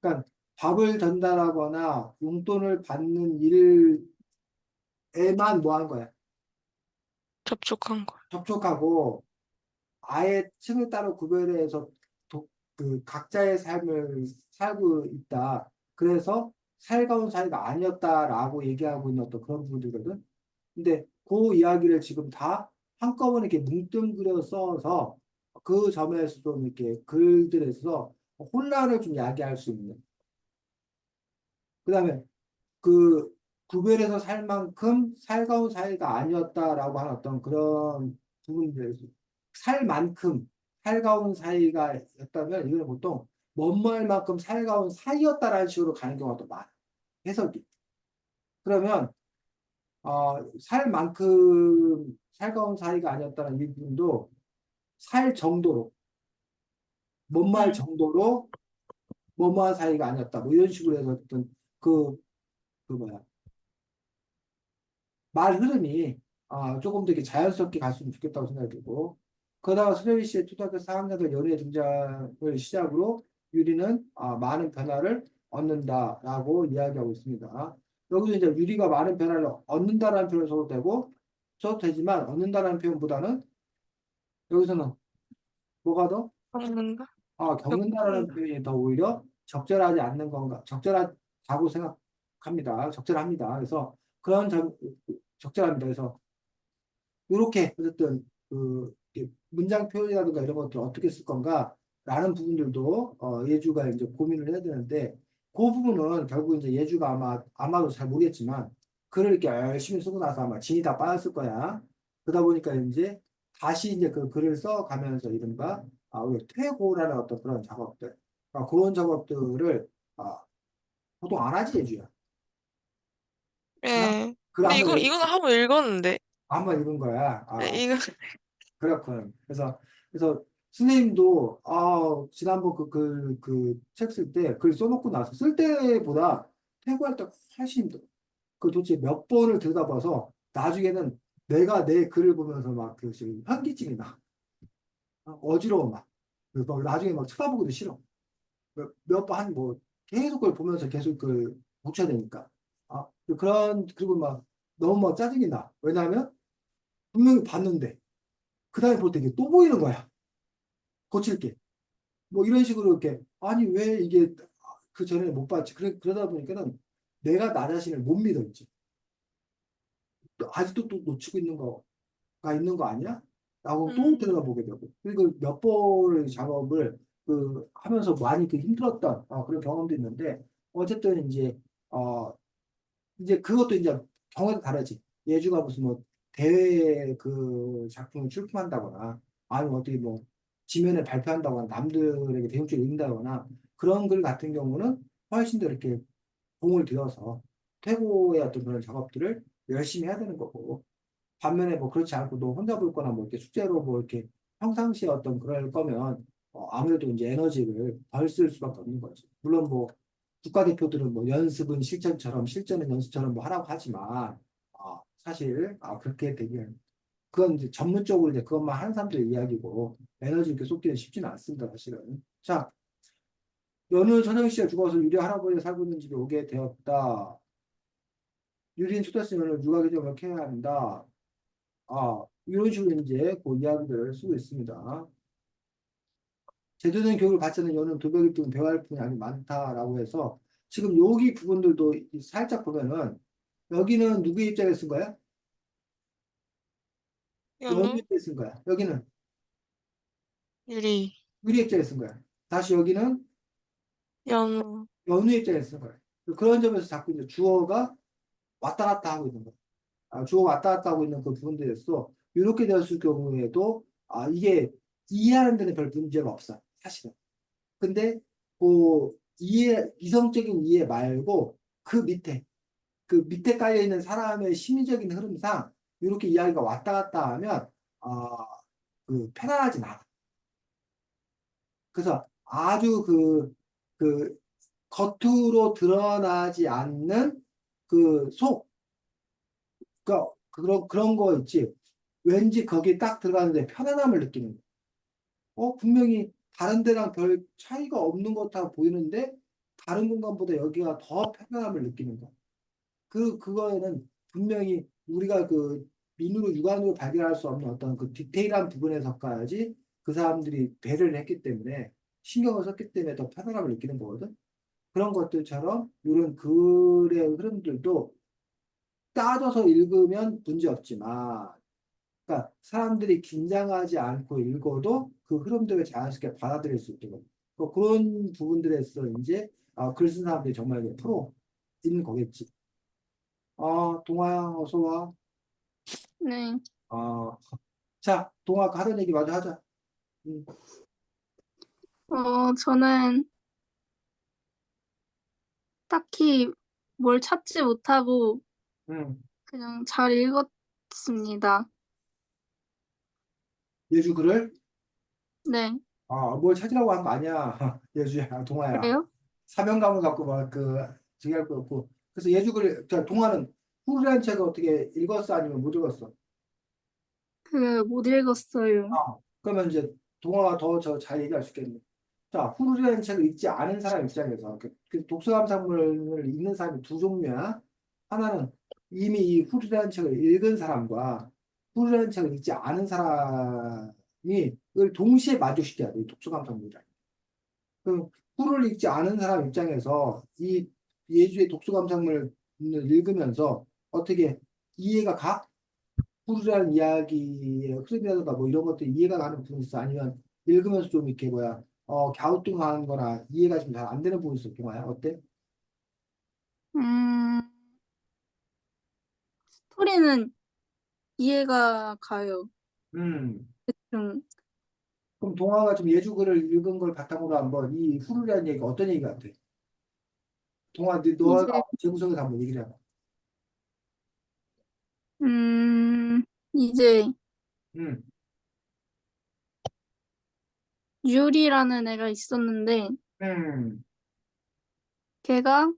그러니까 밥을 전달하거나 용돈을 받는 일에만 뭐 한 거야. 접촉한 거. 접촉하고 아예 층을 따로 구별해서 그 각자의 삶을 살고 있다. 그래서 살가운 사이가 아니었다라고 얘기하고 있는 어떤 그런 부분들거든. 근데 그 이야기를 지금 다 한꺼번에 이렇게 뭉뚱그려 써서 그 점에서 좀 이렇게 글들에서 혼란을 좀 야기할 수 있는. 그다음에 그 구별해서 살 만큼 살가운 사이가 아니었다라고 하는 어떤 그런 부분들에서 살 만큼 살가운 사이가 였다면 이거는 보통 뭐뭐할 만큼 살가운 사이였다라는 식으로 가는 경우가 더 많아. 해석이. 그러면 살 만큼 살가운 사이가 아니었다는 이 부분도 살 정도로 뭐뭐할 음. 정도로 뭐뭐한 사이가 아니었다. 뭐 이런 식으로 해서 어떤 그, 그 뭐야 말 흐름이 조금 더 이렇게 자연스럽게 갔으면 좋겠다고 생각이 들고 그러다가 수레이 씨의 초등학교 4학년들 연애 등장을 시작으로 유리는 많은 변화를 얻는다라고 이야기하고 있습니다. 여기서 이제 유리가 많은 변화를 얻는다라는 표현을 써도 되지만 얻는다라는 표현보다는 여기서는 뭐가 더? 겪는다? 겪는다라는 겪는다. 표현이 더 오히려 적절하지 않는 건가? 적절하다고 생각합니다. 적절합니다. 그래서 그런 적절합니다. 그래서 이렇게 어쨌든 이렇게 문장 표현이라든가 이런 것들 어떻게 쓸 건가라는 부분들도 예주가 이제 고민을 해야 되는데 그 부분은 결국 이제 예주가 아마도 잘 모르겠지만 글을 이렇게 열심히 쓰고 나서 아마 진이 다 빠졌을 거야. 그러다 보니까 이제 다시 이제 그 글을 써가면서 이른바 우리 퇴고라는 어떤 그런 작업들 그런 작업들을 보통 안 하지 예주야. 그냥 예. 글 근데 한번 이거는 한번 읽었는데. 한번 읽은 거야. 예, 이거, 그렇군. 그래서 선생님도 지난번 그 책 쓸 때 글 써놓고 나서 쓸 때보다 퇴고할 때 훨씬 힘들어. 그 도대체 몇 번을 들여다봐서 나중에는 내가 내 글을 보면서 막그 지금 현기증이 나. 어지러워 막. 그래서 막 나중에 막 쳐다보기도 싫어. 몇 번 한 뭐 계속 그걸 보면서 계속 그 묻혀야 되니까. 그리고 막 너무 막 짜증이 나. 왜냐하면 분명히 봤는데 그 다음에 볼 때 이게 또 보이는 거야. 고칠게. 뭐 이런 식으로 이렇게 아니 왜 이게 그 전에 못 봤지? 그러다 보니까는 내가 나 자신을 못 믿어 이제. 또 아직도 또 놓치고 있는 거가 있는 거 아니야? 라고 또 음, 들여다보게 되고 그리고 몇 번의 작업을 하면서 많이 힘들었던 그런 경험도 있는데 어쨌든 이제 그것도 이제 경우에 다르지. 예주가 무슨 뭐 대회 그 작품을 출품한다거나 아니면 어떻게 뭐 지면에 발표한다거나 남들에게 대중적으로 읽는다거나 그런 글 같은 경우는 훨씬 더 이렇게 공을 들여서 퇴고의 어떤 그런 작업들을 열심히 해야 되는 거고, 반면에 뭐 그렇지 않고 너 혼자 볼 거나 뭐 이렇게 숙제로 뭐 이렇게 평상시에 어떤 그럴 거면 아무래도 이제 에너지를 덜 쓸 수밖에 없는 거지. 물론 뭐 국가대표들은 뭐 연습은 실전처럼 실전은 연습처럼 뭐 하라고 하지만 사실 그렇게 되게 그건 이제 전문적으로 이제 그것만 하는 사람들의 이야기고 에너지 이렇게 쏟기는 쉽지는 않습니다, 사실은. 자, 여느 저녁 시에 죽어서 유리 할아버지가 살고 있는 집에 오게 되었다. 유리는 초대했으면 누가 기적을 해야 한다. 이런 식으로 이제 그 이야기들을 쓰고 있습니다. 제대로 된 교육을 받지 않는 여는 도벽이 뜨고 배워야 할 분이 아주 많다라고 해서 지금 여기 부분들도 살짝 보면은 여기는 누구의 입장에 쓴 거야? 연우 연우, 입장에 쓴 거야. 여기는 유리, 유리 입장에 쓴 거야. 다시 여기는 연우. 연우 입장에 쓴 거야. 그런 점에서 자꾸 이제 주어가 왔다 갔다 하고 있는 거야. 주어 왔다 갔다 하고 있는 그 부분들에서 이렇게 되었을 경우에도 이게 이해하는 데는 별 문제가 없어. 사실은. 근데 그 이성적인 이해 말고 그 밑에 깔려 있는 사람의 심리적인 흐름상 이렇게 이야기가 왔다 갔다 하면 편안하진 않아. 그래서 아주 그 겉으로 드러나지 않는 그 그런 거 있지. 왠지 거기에 딱 들어가는데 편안함을 느끼는 거야. 분명히 다른 데랑 별 차이가 없는 것 같아 보이는데 다른 공간보다 여기가 더 편안함을 느끼는 거야. 그거에는 분명히 우리가 그 민으로 육안으로 발견할 수 없는 어떤 그 디테일한 부분에서까지 그 사람들이 배려를 했기 때문에 신경을 썼기 때문에 더 편안함을 느끼는 거거든. 그런 것들처럼 이런 글의 흐름들도 따져서 읽으면 문제 없지만, 그러니까 사람들이 긴장하지 않고 읽어도 그 흐름들을 자연스럽게 받아들일 수 있도록 그런 부분들에서 이제 글 쓴 사람들이 정말 이제 프로인 거겠지. 동아야, 어서 와. 네. 자, 동아 하던 얘기 마저 하자. 음, 저는 딱히 뭘 찾지 못하고 음. 그냥 잘 읽었습니다. 예주 글을 네. 뭘 찾으라고 한 거 아니야. 예주야, 동아야. 그래요? 사명감을 갖고 막 저기 할 거 없고. 그래서 예주 글, 자, 동아는 후르란 책을 어떻게 읽었어? 아니면 못 읽었어? 못 읽었어요. 그러면 이제 동화가 더 잘 얘기할 수 있겠네. 자, 후르라는 책을 읽지 않은 사람 입장에서 그 독서 감상문을 읽는 사람이 두 종류야. 하나는 이미 이 후르라는 책을 읽은 사람과 후르라는 책을 읽지 않은 사람이 을 동시에 만족시켜야 돼, 이 독서 감상문이라. 그럼 후를 읽지 않은 사람 입장에서 이 예주의 독서 감상문을 읽으면서 어떻게 이해가 가? 후르라는 이야기의 흐름이라든가 뭐 이런 것들 이해가 가는 부분이 있어? 아니면 읽으면서 좀 이렇게 갸우뚱하는 거나 이해가 좀 잘 안 되는 부분이 있어, 동아야? 어때? 음, 스토리는 이해가 가요. 음. 좀 그럼 동아가 좀 예주글을 읽은 걸 바탕으로 한번 이 후르라는 얘기가 어떤 얘기 같아? 동아, 너가 이제 재구성에서 한번 얘기를 해봐. 음, 이제 음. 유리라는 애가 있었는데 음. 걔가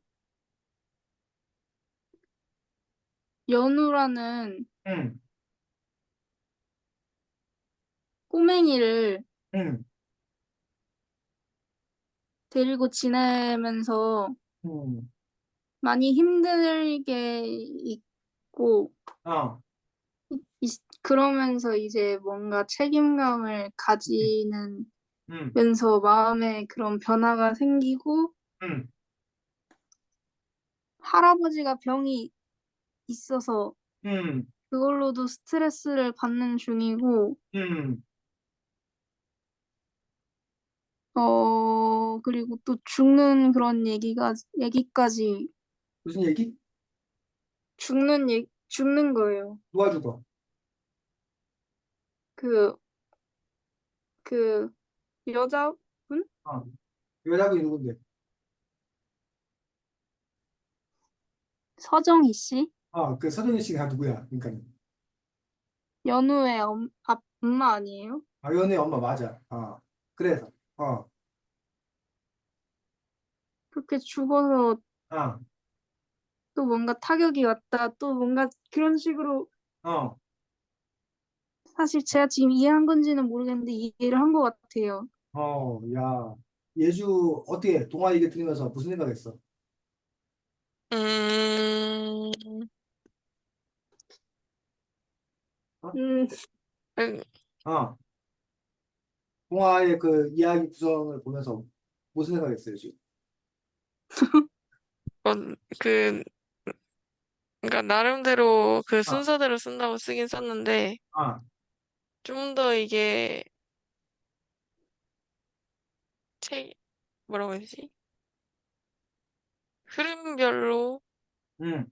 연우라는 음. 꼬맹이를 음. 데리고 지내면서 음. 많이 힘들게 있고 어. 그러면서 이제 뭔가 책임감을 가지는 음. 면서 마음에 그런 변화가 생기고 음. 할아버지가 병이 있어서 음. 그걸로도 스트레스를 받는 중이고 음. 그리고 또 죽는 그런 얘기까지 무슨 얘기? 죽는 거예요. 누가 죽어? 그, 그 여자분? 어. 여자분이 누군데? 서정희 씨? 그 서정희 씨가 누구야? 그러니까 연우의 엄마 아니에요? 연우의 엄마 맞아. 그래서 어, 그렇게 죽어서 어, 또 뭔가 타격이 왔다. 또 뭔가 그런 식으로 어, 사실 제가 지금 이해한 건지는 모르겠는데 이해를 한 것 같아요. 야, 예주 어떻게 동화 얘기 들으면서 무슨 생각했어? 음, 어? 음, 음, 어, 동화의 그 이야기 구성을 보면서 무슨 생각했어요, 지금? 어, 그, 그러니까 나름대로 그 아, 순서대로 쓴다고 쓰긴 썼는데, 아, 좀 더 이게 책, 뭐라고 해야 되지? 흐름별로 음.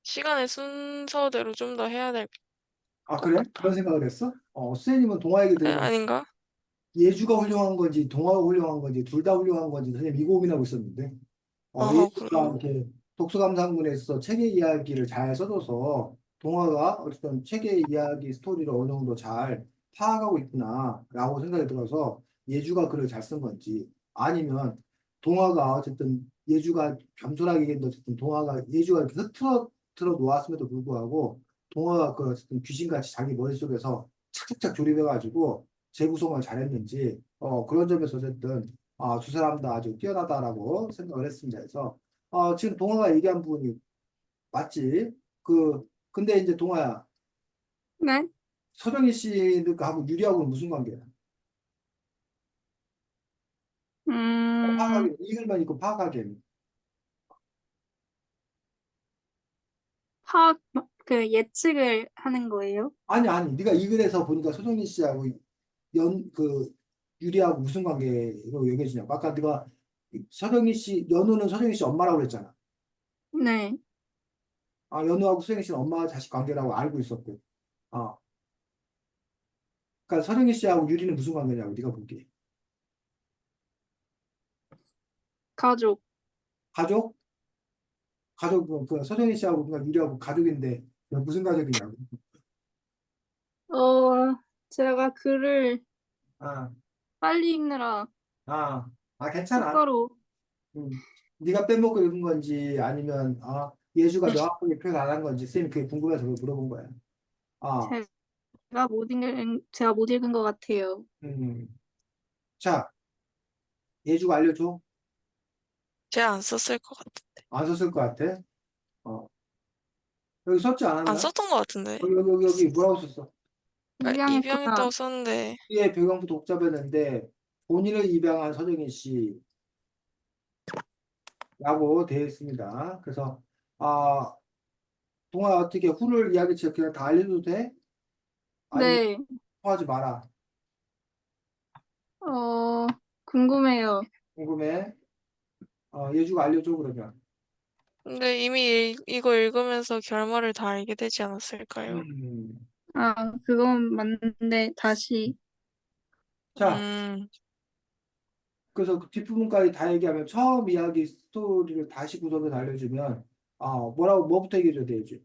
시간의 순서대로 좀 더 해야 될 것 그래? 그런 같아. 생각을 했어? 선생님은 동화 얘기 들으면 아닌가? 예주가 훌륭한 건지 동화가 훌륭한 건지 둘 다 훌륭한 건지 선생님 이 고민하고 있었는데 예주가 그럼, 이렇게 독서감상문에서 책의 이야기를 잘 써줘서 동화가 어쨌든 책의 이야기 스토리를 어느 정도 잘 파악하고 있구나라고 생각이 들어서 예주가 글을 잘 쓴 건지 아니면 동화가 어쨌든 예주가 겸손하게 얘기했는데 어쨌든 동화가 예주가 이렇게 흐트러 놓았음에도 불구하고 동화가 그 어쨌든 귀신같이 자기 머릿속에서 착착착 조립해가지고 재구성을 잘했는지 그런 점에서 어쨌든 두 사람 다 아주 뛰어나다라고 생각을 했습니다. 그래서 지금 동아가 얘기한 부분이 맞지? 근데 이제 동아야, 네? 서정희 씨하고 유리하고는 무슨 관계야? 음, 파악하기, 이글만 있고 파악하기에는. 파악, 그 예측을 하는 거예요? 아니, 네가 이글에서 보니까 서정희 씨하고 유리하고 무슨 관계로 얘기해 주냐고. 아까 네가 연우는 서정희 씨 엄마라고 그랬잖아. 네. 연우하고 서정희 씨는 엄마 자식 관계라고 알고 있었고. 아, 그러니까 서정희 씨하고 유리는 무슨 관계냐고, 네가 보기에. 가족. 가족? 서정희 씨하고 그냥 유리하고 가족인데 무슨 가족이냐고. 어, 제가 글을 아, 빨리 읽느라 아, 괜찮아. 똑바로 네가 빼먹고 읽은 건지 아니면 예주가 명확하게 표현 안 한 건지 쌤이 그게 궁금해서 그걸 물어본 거야. 아, 제가 못 읽은 것 같아요. 음. 자, 예주가 알려줘. 제가 안 썼을 것 같아. 안 썼을 것 같아. 어, 여기 썼지 안 않았나? 썼던 것 같은데. 여기 뭐라고 썼어? 입양했구나. 입양했다고 썼는데, 의 배경부 독자였는데 본인을 입양한 서정희 씨라고 되어 있습니다. 그래서 아, 동아 어떻게 후를 이야기처럼 그냥 다 알려도 돼? 아니면 네. 하지 마라. 어, 궁금해요. 궁금해. 예주가 알려줘 그러면. 근데 이미 이거 읽으면서 결말을 다 알게 되지 않았을까요? 음. 그건 맞는데 다시 자, 음, 그래서 그 뒷부분까지 다 얘기하면 처음 이야기 스토리를 다시 구성해서 알려주면 뭐부터 얘기해줘야 되지?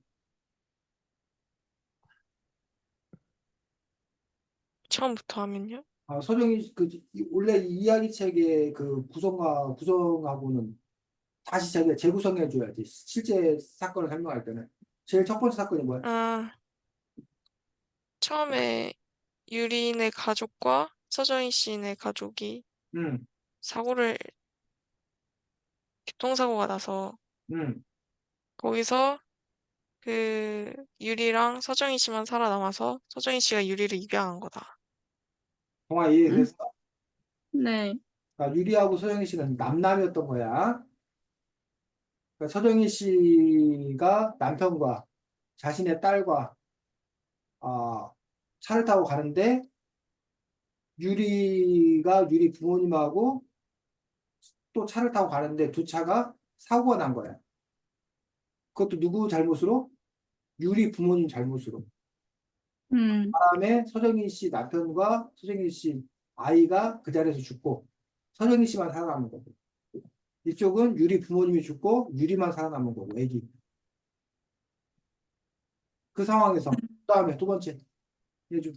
처음부터 하면요? 서정이 원래 이 이야기 책의 그 구성하고는 다시 자기가 재구성해줘야지. 실제 사건을 설명할 때는 제일 첫 번째 사건이 뭐야? 아, 처음에 유리네 가족과 서정희 씨네 가족이 음, 사고를, 교통사고가 나서 음. 거기서 그 유리랑 서정희 씨만 살아남아서 서정희 씨가 유리를 입양한 거다. 동아 음, 이해됐어? 네. 유리하고 서정희 씨는 남남이었던 거야. 그러니까 서정희 씨가 남편과 자신의 딸과 아, 차를 타고 가는데 유리 부모님하고 또 차를 타고 가는데 두 차가 사고가 난 거야. 그것도 누구 잘못으로? 유리 부모님 잘못으로. 음, 바람에 서정희 씨 남편과 서정희 씨 아이가 그 자리에서 죽고 서정희 씨만 살아남은 거고. 이쪽은 유리 부모님이 죽고 유리만 살아남은 거고, 애기. 그 상황에서 그다음에 두 번째 예주.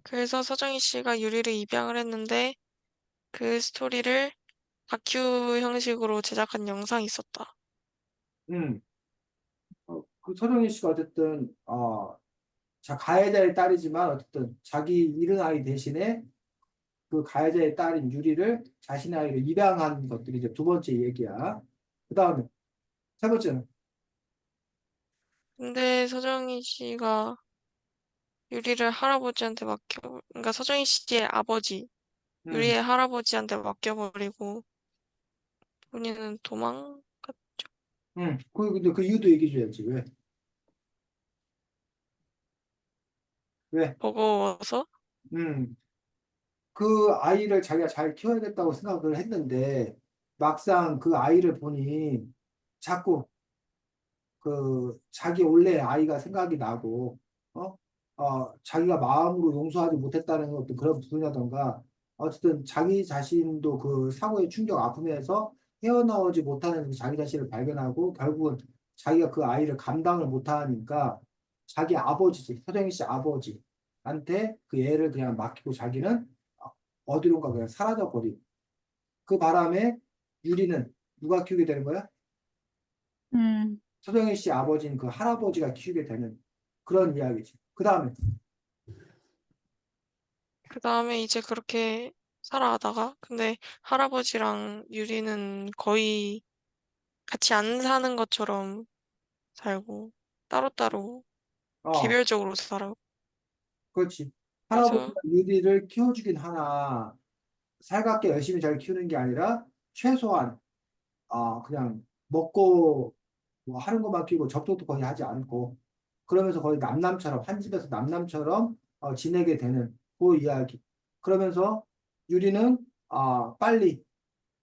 그래서 서정희 씨가 유리를 입양을 했는데 그 스토리를 다큐 형식으로 제작한 영상이 있었다. 음. 그 서정희 씨가 어쨌든 자 가해자의 딸이지만 어쨌든 자기 잃은 아이 대신에 그 가해자의 딸인 유리를 자신의 아이로 입양한 것들이 이제 두 번째 얘기야. 그다음에 세 번째는 근데 서정희 씨가 유리를 할아버지한테 그러니까 서정희 씨의 아버지, 음. 유리의 할아버지한테 맡겨버리고 본인은 도망갔죠. 근데 그 이유도 얘기해 줘야지. 왜? 왜? 버거워서. 음. 그 아이를 자기가 잘 키워야겠다고 생각을 했는데 막상 그 아이를 보니 자꾸 그 자기 원래 아이가 생각이 나고 어? 자기가 마음으로 용서하지 못했다는 것도 그런 부분이라던가 어쨌든 자기 자신도 그 사고의 충격 아픔에서 헤어나오지 못하는 그 자기 자신을 발견하고 결국은 자기가 그 아이를 감당을 못하니까 자기 아버지지 서정희 씨 아버지한테 그 애를 그냥 맡기고 자기는 어디론가 그냥 사라져 버리고 그 바람에 유리는 누가 키우게 되는 거야? 음, 서정희 씨 아버지는 그 할아버지가 키우게 되는 그런 이야기지. 그 다음에, 그 다음에 이제 그렇게 살아가다가 근데 할아버지랑 유리는 거의 같이 안 사는 것처럼 살고 따로따로 어, 개별적으로 살아요. 그렇지. 그래서 할아버지가 유리를 키워주긴 하나, 살갑게 열심히 잘 키우는 게 아니라, 최소한, 그냥 먹고, 뭐 하는 것만 키우고 접촉도 거의 하지 않고, 그러면서 거의 남남처럼, 한 집에서 남남처럼 지내게 되는 그 이야기. 그러면서 유리는, 빨리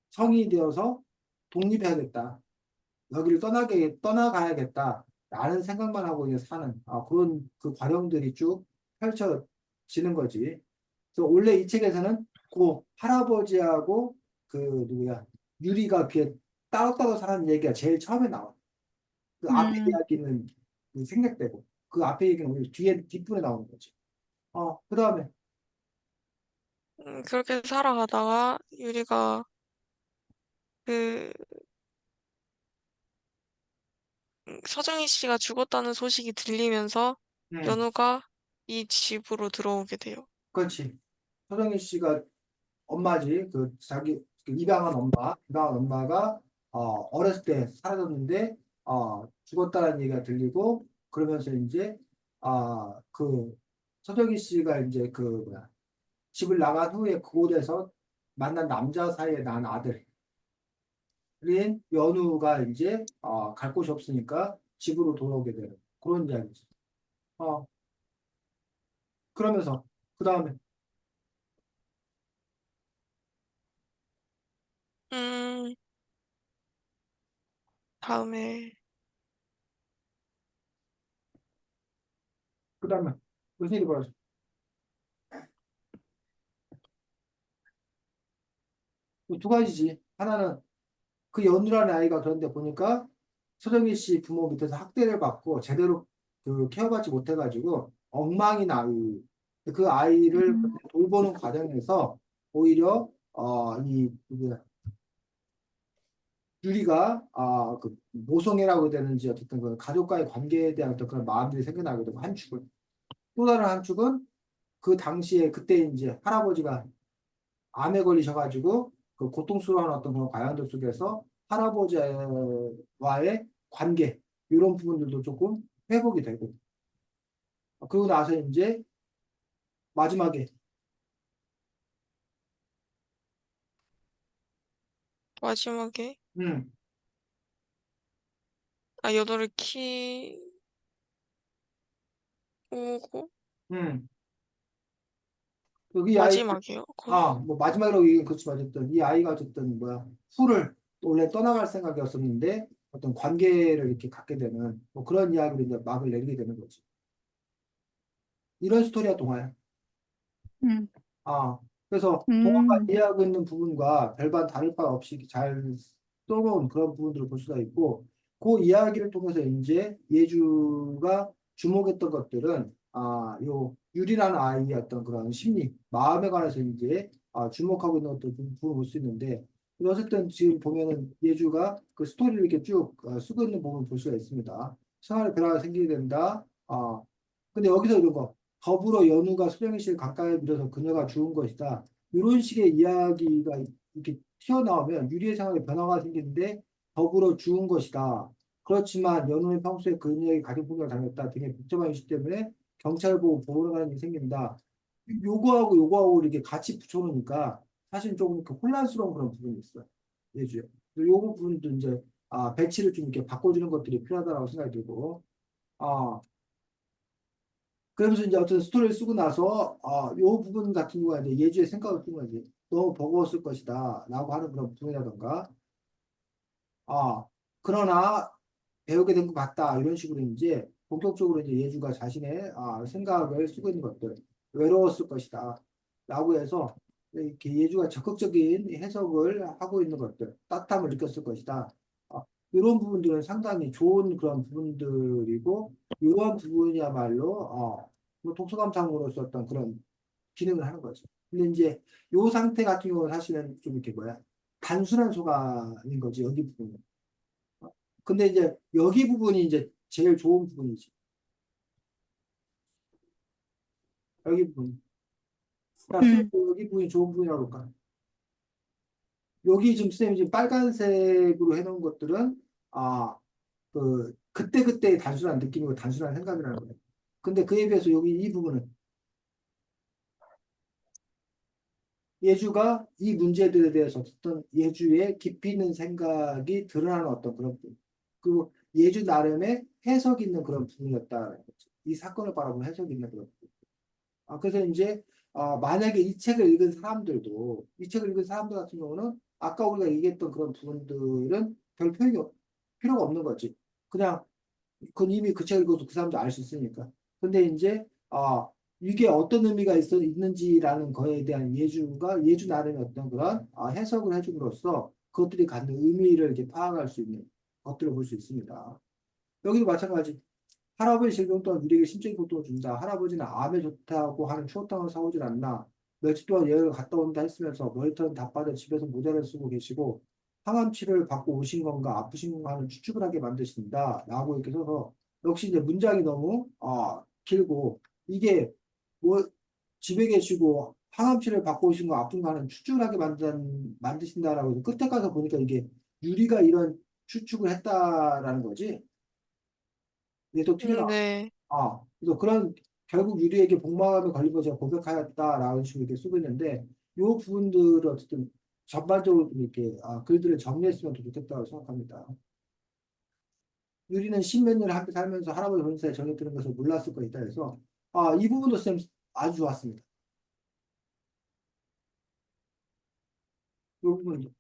성인이 되어서 독립해야겠다. 여기를 떠나가야겠다. 라는 생각만 하고 이제 사는 그런 그 과정들이 쭉 펼쳐지는 거지. 그래서 원래 이 책에서는 그 할아버지하고 그 누구야 유리가 그게 따로따로 사는 얘기가 제일 처음에 나와. 그 앞에 음, 이야기는 생략되고 그 앞에 얘기는 오히려 뒤에 뒷부분에 나오는 거지. 그다음에 그렇게 살아가다가 유리가 그 서정희 씨가 죽었다는 소식이 들리면서 음, 연우가 이 집으로 들어오게 돼요. 그렇지. 서정희 씨가 엄마지, 그 자기 그 입양한 엄마가 어렸을 때 사라졌는데 죽었다는 얘기가 들리고 그러면서 이제 그 서정희 씨가 이제 그 뭐야 집을 나간 후에 그곳에서 만난 남자 사이에 난 아들인 연우가 이제 갈 곳이 없으니까 집으로 돌아오게 되는 그런 이야기지. 어 그러면서 그 다음에 음, 다음에 무슨 일이 벌어져? 두 가지지. 하나는 그 연우라는 아이가 그런데 보니까 서정희 씨 부모 밑에서 학대를 받고 제대로 그 케어받지 못해가지고 엉망인 아이. 그 아이를 음, 돌보는 과정에서 오히려 이 누구야 유리가 그 모성애라고 해야 되는지 어쨌든 그 가족과의 관계에 대한 어떤 그런 마음들이 생겨나게 되고 한 축은 또 다른 한 축은 그 당시에 그때 이제 할아버지가 암에 걸리셔가지고 그 고통스러운 어떤 그런 과정들 속에서 할아버지와의 관계 이런 부분들도 조금 회복이 되고 그러고 나서 이제 마지막에 마지막에 음, 연우를 키우고 음, 이 아이 마지막이에요. 거의. 뭐 마지막이라고 얘기는 그렇지만 어쨌든 이 아이가 어쨌든 뭐야 후를 원래 떠나갈 생각이었었는데 어떤 관계를 이렇게 갖게 되는 뭐 그런 이야기로 이제 막을 내리게 되는 거지. 이런 스토리가 동화야. 음. 아 그래서 동화가 이해하고 있는 부분과 별반 다를 바 없이 잘 써놓은 그런 부분들을 볼 수가 있고, 그 이야기를 통해서 이제 예주가 주목했던 것들은 요 유리라는 아이의 어떤 그런 심리, 마음에 관해서 이제 주목하고 있는 어떤 부분을 볼 수 있는데, 어쨌든 지금 보면은 예주가 그 스토리를 이렇게 쭉 쓰고 있는 부분을 볼 수가 있습니다. 생활에 변화가 생기게 된다. 근데 여기서 이런 거, 더불어 연우가 수령의 씨를 가까이 밀어서 그녀가 죽은 것이다. 이런 식의 이야기가 이렇게 튀어나오면 유리의 생활에 변화가 생기는데 더불어 죽은 것이다. 그렇지만 연우는 평소에 그녀에게 가족 폭력을 당했다 등의 복잡한 이슈 때문에 경찰을 보고 보호를 하는 일이 생긴다. 요거하고 요거하고 이렇게 같이 붙여놓으니까 사실 조금 이렇게 혼란스러운 그런 부분이 있어요. 예주에. 요거 부분도 이제 배치를 좀 이렇게 바꿔주는 것들이 필요하다고 생각이 들고 아 그러면서 이제 어떤 스토리를 쓰고 나서 요 부분 같은 경우가 이제 예주의 생각을 쓴 거지. 너무 버거웠을 것이다 라고 하는 그런 부분이라던가 아 그러나 배우게 된 것 같다 이런 식으로 이제 본격적으로 이제 예주가 자신의 생각을 쓰고 있는 것들 외로웠을 것이다 라고 해서 이렇게 예주가 적극적인 해석을 하고 있는 것들 따뜻함을 느꼈을 것이다 이런 부분들은 상당히 좋은 그런 부분들이고 이런 부분이야말로 뭐 독서감상으로서 어떤 그런 기능을 하는 거죠. 근데 이제 요 상태 같은 경우는 사실은 좀 이렇게 뭐야 단순한 소감인 거지 여기 부분은. 근데 이제 여기 부분이 이제 제일 좋은 부분이지. 여기 부분. 자, 쌤, 음. 여기 부분이 좋은 부분이라고 볼까? 여기 지금 쌤이 지금 빨간색으로 해놓은 것들은, 그때그때의 단순한 느낌이고 단순한 생각이라는 거예요. 근데 그에 비해서 여기 이 부분은 예주가 이 문제들에 대해서 어떤 예주의 깊이 있는 생각이 드러나는 어떤 그런 부분. 그리고 예주 나름의 해석이 있는 그런 부분이었다는 거죠. 이 사건을 바라보는 해석이 있는 그런 부분. 그래서 이제 만약에 이 책을 읽은 사람들도 이 책을 읽은 사람들 같은 경우는 아까 우리가 얘기했던 그런 부분들은 별 필요가 없는 거지. 그냥 그건 이미 그 책을 읽어도 그 사람도 알 수 있으니까. 근데 이제 이게 어떤 의미가 있는지라는 거에 대한 예주 나름의 어떤 그런 해석을 해줌으로써 그것들이 갖는 의미를 이렇게 파악할 수 있는 것들을 볼 수 있습니다. 여기도 마찬가지. 할아버지 질병 또한 우리에게 심적인 고통을 준다. 할아버지는 암에 좋다고 하는 추어탕을 사오질 않나. 며칠 동안 여행을 갔다 온다 했으면서 머리털은 다 빠져 집에서 모자를 쓰고 계시고 항암 치료를 받고 오신 건가 아프신 건가 하는 추측을 하게 만드신다. 라고 이렇게 써서 역시 이제 문장이 너무 길고 이게 뭐 집에 계시고 항암 치료를 받고 오신 거 아픈 거 하는 추측을 하게 만드신다라고 해서 끝에 가서 보니까 이게 유리가 이런 추측을 했다라는 거지. 이게 또 튀어나와. 네. 그래서 그런 결국 유리에게 복막암에 걸린 것을 고백하였다라는 식으로 이렇게 쓰고 있는데 이 부분들을 어쨌든 전반적으로 좀 이렇게 글들을 정리했으면 더 좋겠다고 생각합니다. 유리는 십몇 년을 함께 살면서 할아버지 본사에 전해드는 것을 몰랐을 것이다 해서 이 부분도 쌤 아주 좋았습니다. 이 부분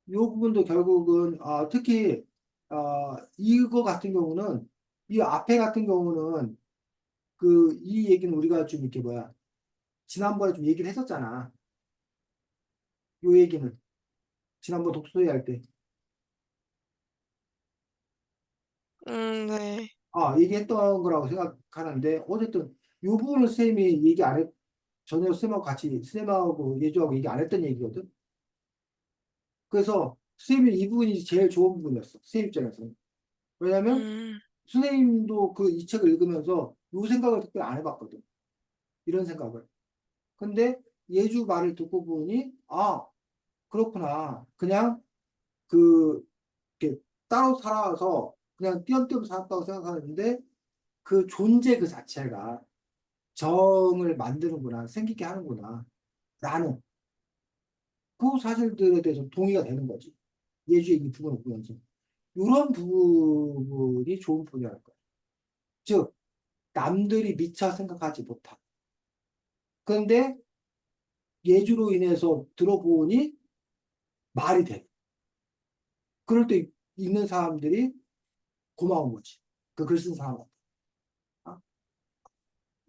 이 부분도 결국은 특히 이거 같은 경우는 이 앞에 같은 경우는 그 이 얘기는 우리가 좀 이렇게 뭐야 지난번에 좀 얘기를 했었잖아. 요 얘기는 지난번 독서회 할 때, 네. 얘기했던 거라고 생각하는데, 어쨌든, 요 부분은 쌤이 얘기 안 했, 전혀 쌤하고 같이, 쌤하고 예주하고 얘기 안 했던 얘기거든. 그래서 쌤이 이 부분이 제일 좋은 부분이었어. 쌤 입장에서는. 왜냐면, 음, 선생님도 그 이 책을 읽으면서 요 생각을 특별히 안 해봤거든. 이런 생각을. 근데 예주 말을 듣고 보니, 그렇구나. 그냥 그, 이렇게 따로 살아서 그냥 띄엄띄엄 살았다고 생각하는데, 그 존재 그 자체가 정을 만드는구나, 생기게 하는구나, 라는 그 사실들에 대해서 동의가 되는 거지. 예주의 이 부분을 보면서. 이런 부분이 좋은 부분이랄 거야. 즉, 남들이 미처 생각하지 못한. 그런데 예주로 인해서 들어보니 말이 돼. 그럴 때 읽는 사람들이 고마운 거지. 그 글 쓴 사람한테. 어?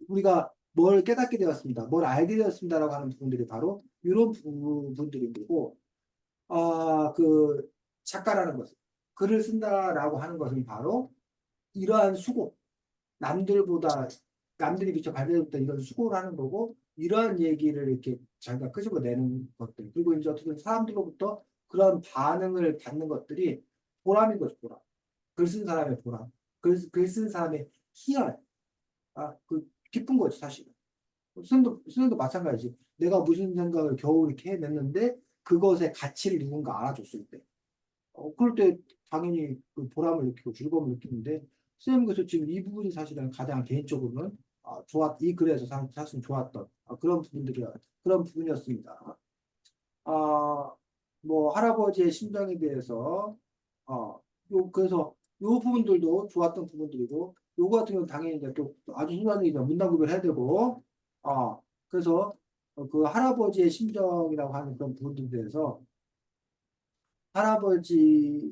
우리가 뭘 깨닫게 되었습니다. 뭘 알게 되었습니다라고 하는 부분들이 바로 이런 부분들인 거고, 그 작가라는 것은 글을 쓴다라고 하는 것은 바로 이러한 수고, 남들보다 남들이 미처 발견했던 이런 수고를 하는 거고 이러한 얘기를 이렇게 자기가 끄집어내는 것들 그리고 이제 어떻게 사람들로부터 그런 반응을 받는 것들이 보람인 거죠. 보람. 글 쓴 사람의 보람. 글 쓴 사람의 희열. 그 기쁜 거지 사실은. 선생님도 마찬가지지. 내가 무슨 생각을 겨우 이렇게 해냈는데 그것의 가치를 누군가 알아줬을 때. 그럴 때 당연히 그 보람을 느끼고 즐거움을 느끼는데 선생님 그래서 지금 이 부분이 사실은 가장 개인적으로는 이 글에서 사실 좋았던 그런 부분이었습니다. 아, 뭐 할아버지의 심정에 대해서 그래서 요 부분들도 좋았던 부분들이고 요거 같은 경우는 당연히 이제 또 아주 중요한 얘기죠. 문단 구별해야 되고 그래서 그 할아버지의 심정이라고 하는 그런 부분들에 대해서 할아버지에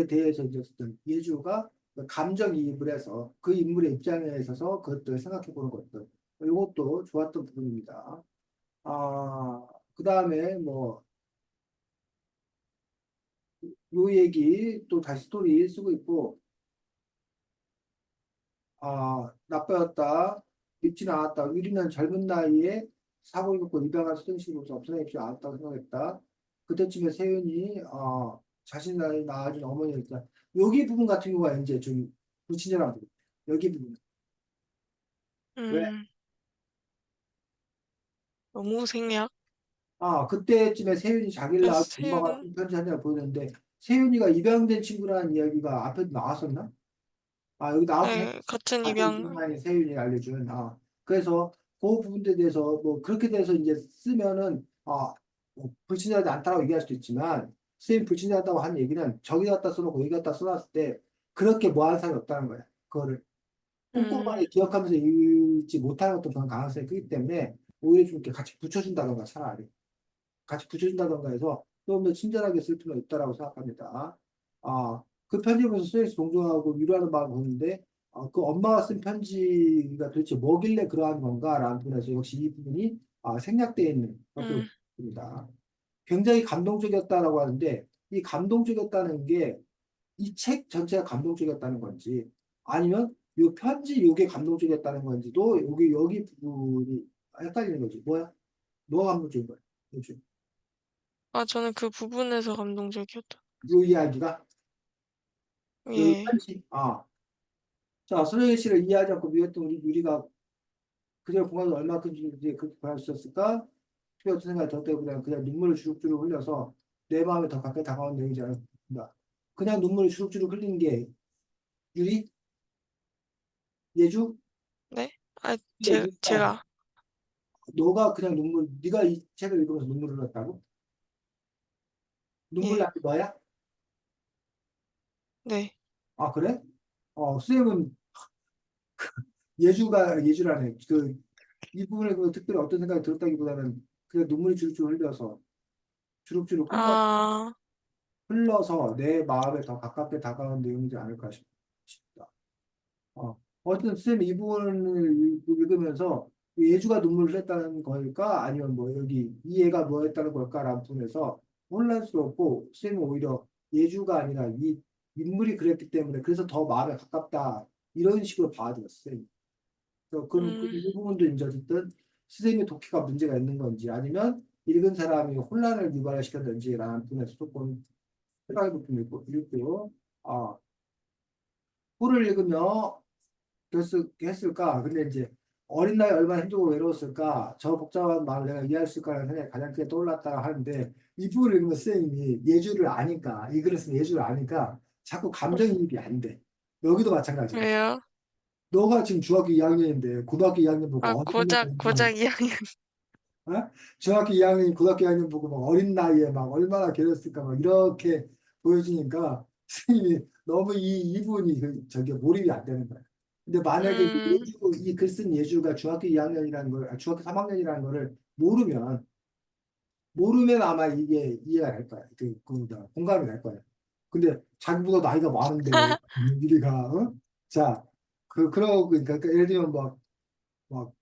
대해서 이제 어떤 예주가 감정이입을 해서 그 인물의 입장에 있어서 그것들을 생각해 보는 것들 이것도 좋았던 부분입니다. 그 다음에 뭐 요 얘기 또 다시 스토리 쓰고 있고 나빠였다 믿지는 않았다 유리는 젊은 나이에 사고를 겪고 입양한 수동식으로서 없어내지 않았다고 생각했다. 그때쯤에 세윤이 자신이 낳아준 어머니였다. 여기 부분 같은 경우가 이제 좀 불친절한 부분. 여기 부분. 왜? 음, 너무 생략. 그때쯤에 세윤이 자기를 그래서 낳은 엄마가 세윤, 쓴 편지 한 장을 보였는데 세윤이가 입양된 친구라는 이야기가 앞에 나왔었나? 여기 나왔구나. 네, 같은 같은 입양. 입양만이 세윤이 알려준. 그래서 그 부분에 대해서 뭐 그렇게 돼서 이제 쓰면은 뭐 불친절하지 않다고 얘기할 수도 있지만 선생님 불친절하다고 한 얘기는 저기 갖다 써놓고 여기 갖다 써놨을 때 그렇게 뭐 하는 사람이 없다는 거야. 그거를 음, 꼼꼼하게 기억하면서 읽지 못하는 것도 그런 가능성이 크기 때문에 오히려 좀 이렇게 같이 붙여준다던가 차라리. 같이 붙여준다던가 해서 좀 더 친절하게 쓸 필요가 있다라고 생각합니다. 그 편지를 보면서 스트레스 동조하고 위로하는 마음을 보는데 그 엄마가 쓴 편지가 도대체 뭐길래 그러한 건가라는 부분에서 역시 이 부분이 생략되어 있는 것으로 음, 보입니다. 굉장히 감동적이었다라고 하는데 이 감동적이었다는 게 이 책 전체가 감동적이었다는 건지 아니면 이 편지 요게 감동적이었다는 건지도 여기 부분이 헷갈리는 거지. 뭐야? 뭐가 감동적인 거야? 요즘 저는 그 부분에서 감동적이었다. 요 이야기가 여기 예, 편지. 자, 손흥민 씨를 이해하지 않고 미웠던 우리 유리가 그녀의 공간이 얼마나 큰지 이제 그렇게 보할 수 있었을까? 특히 어떤 생각이 들었다기보다는 그냥 눈물을 주룩주룩 흘려서 내 마음에 더 가까이 다가온 내용이지 않았습니다. 그냥 눈물을 주룩주룩 흘리는 게 유리? 예주? 네? 근데 네가 제가, 너가 그냥 네가 이 책을 읽으면서 눈물을 흘렸다고? 눈물 예, 난게 너야? 네. 그래? 쌤은 예주라네. 이 부분에 특별히 어떤 생각이 들었다기보다는 그냥 눈물이 주룩주룩 흘려서 주룩주룩 아, 흘러서 내 마음에 더 가깝게 다가온 내용이지 않을까 싶다. 어쨌든 선생님 이 부분을 읽으면서 예주가 눈물을 흘렸다는 걸까? 아니면 뭐 여기 이 애가 뭐 했다는 걸까라는 부분에서 혼란스럽고 선생님은 오히려 예주가 아니라 이 인물이 그랬기 때문에 그래서 더 마음에 가깝다 이런 식으로 봐들었어요. 그래서 음, 이 부분도 이제 어쨌든 선생님의 독해가 문제가 있는 건지 아니면 읽은 사람이 혼란을 유발시켰는지라는 부분에서 조금 생각해 볼 좀 있고요. 꿀을 읽으며 했을까? 근데 이제 어린 나이에 얼마나 힘들고 외로웠을까? 저 복잡한 마음을 내가 이해할 수 있을까라는 생각이 가장 크게 떠올랐다 하는데 이 부분을 읽으면 선생님이 예주를 아니까 이 글을 쓴 예주를 아니까 자꾸 감정이입이 안 돼. 여기도 마찬가지야. 왜요? 너가 지금 중학교 2학년인데 고등학교 2학년 보고 어린 나이에 고작 2학년. 중학교 2학년, 고등학교 2학년 보고 막 어린 나이에 막 얼마나 괴로웠을까 막 이렇게 보여주니까 선생님이 너무 이 부분이 저기 몰입이 안 되는 거야. 근데 만약에 음, 이 글 쓴 예주가 중학교 2학년이라는 걸, 중학교 3학년이라는 거를 모르면 아마 이게 이해가 될 거야. 공감이 될 거야. 근데 자기보다 나이가 많은데, 우리가, 자, 그러고, 그러니까 예를 들면 뭐, 막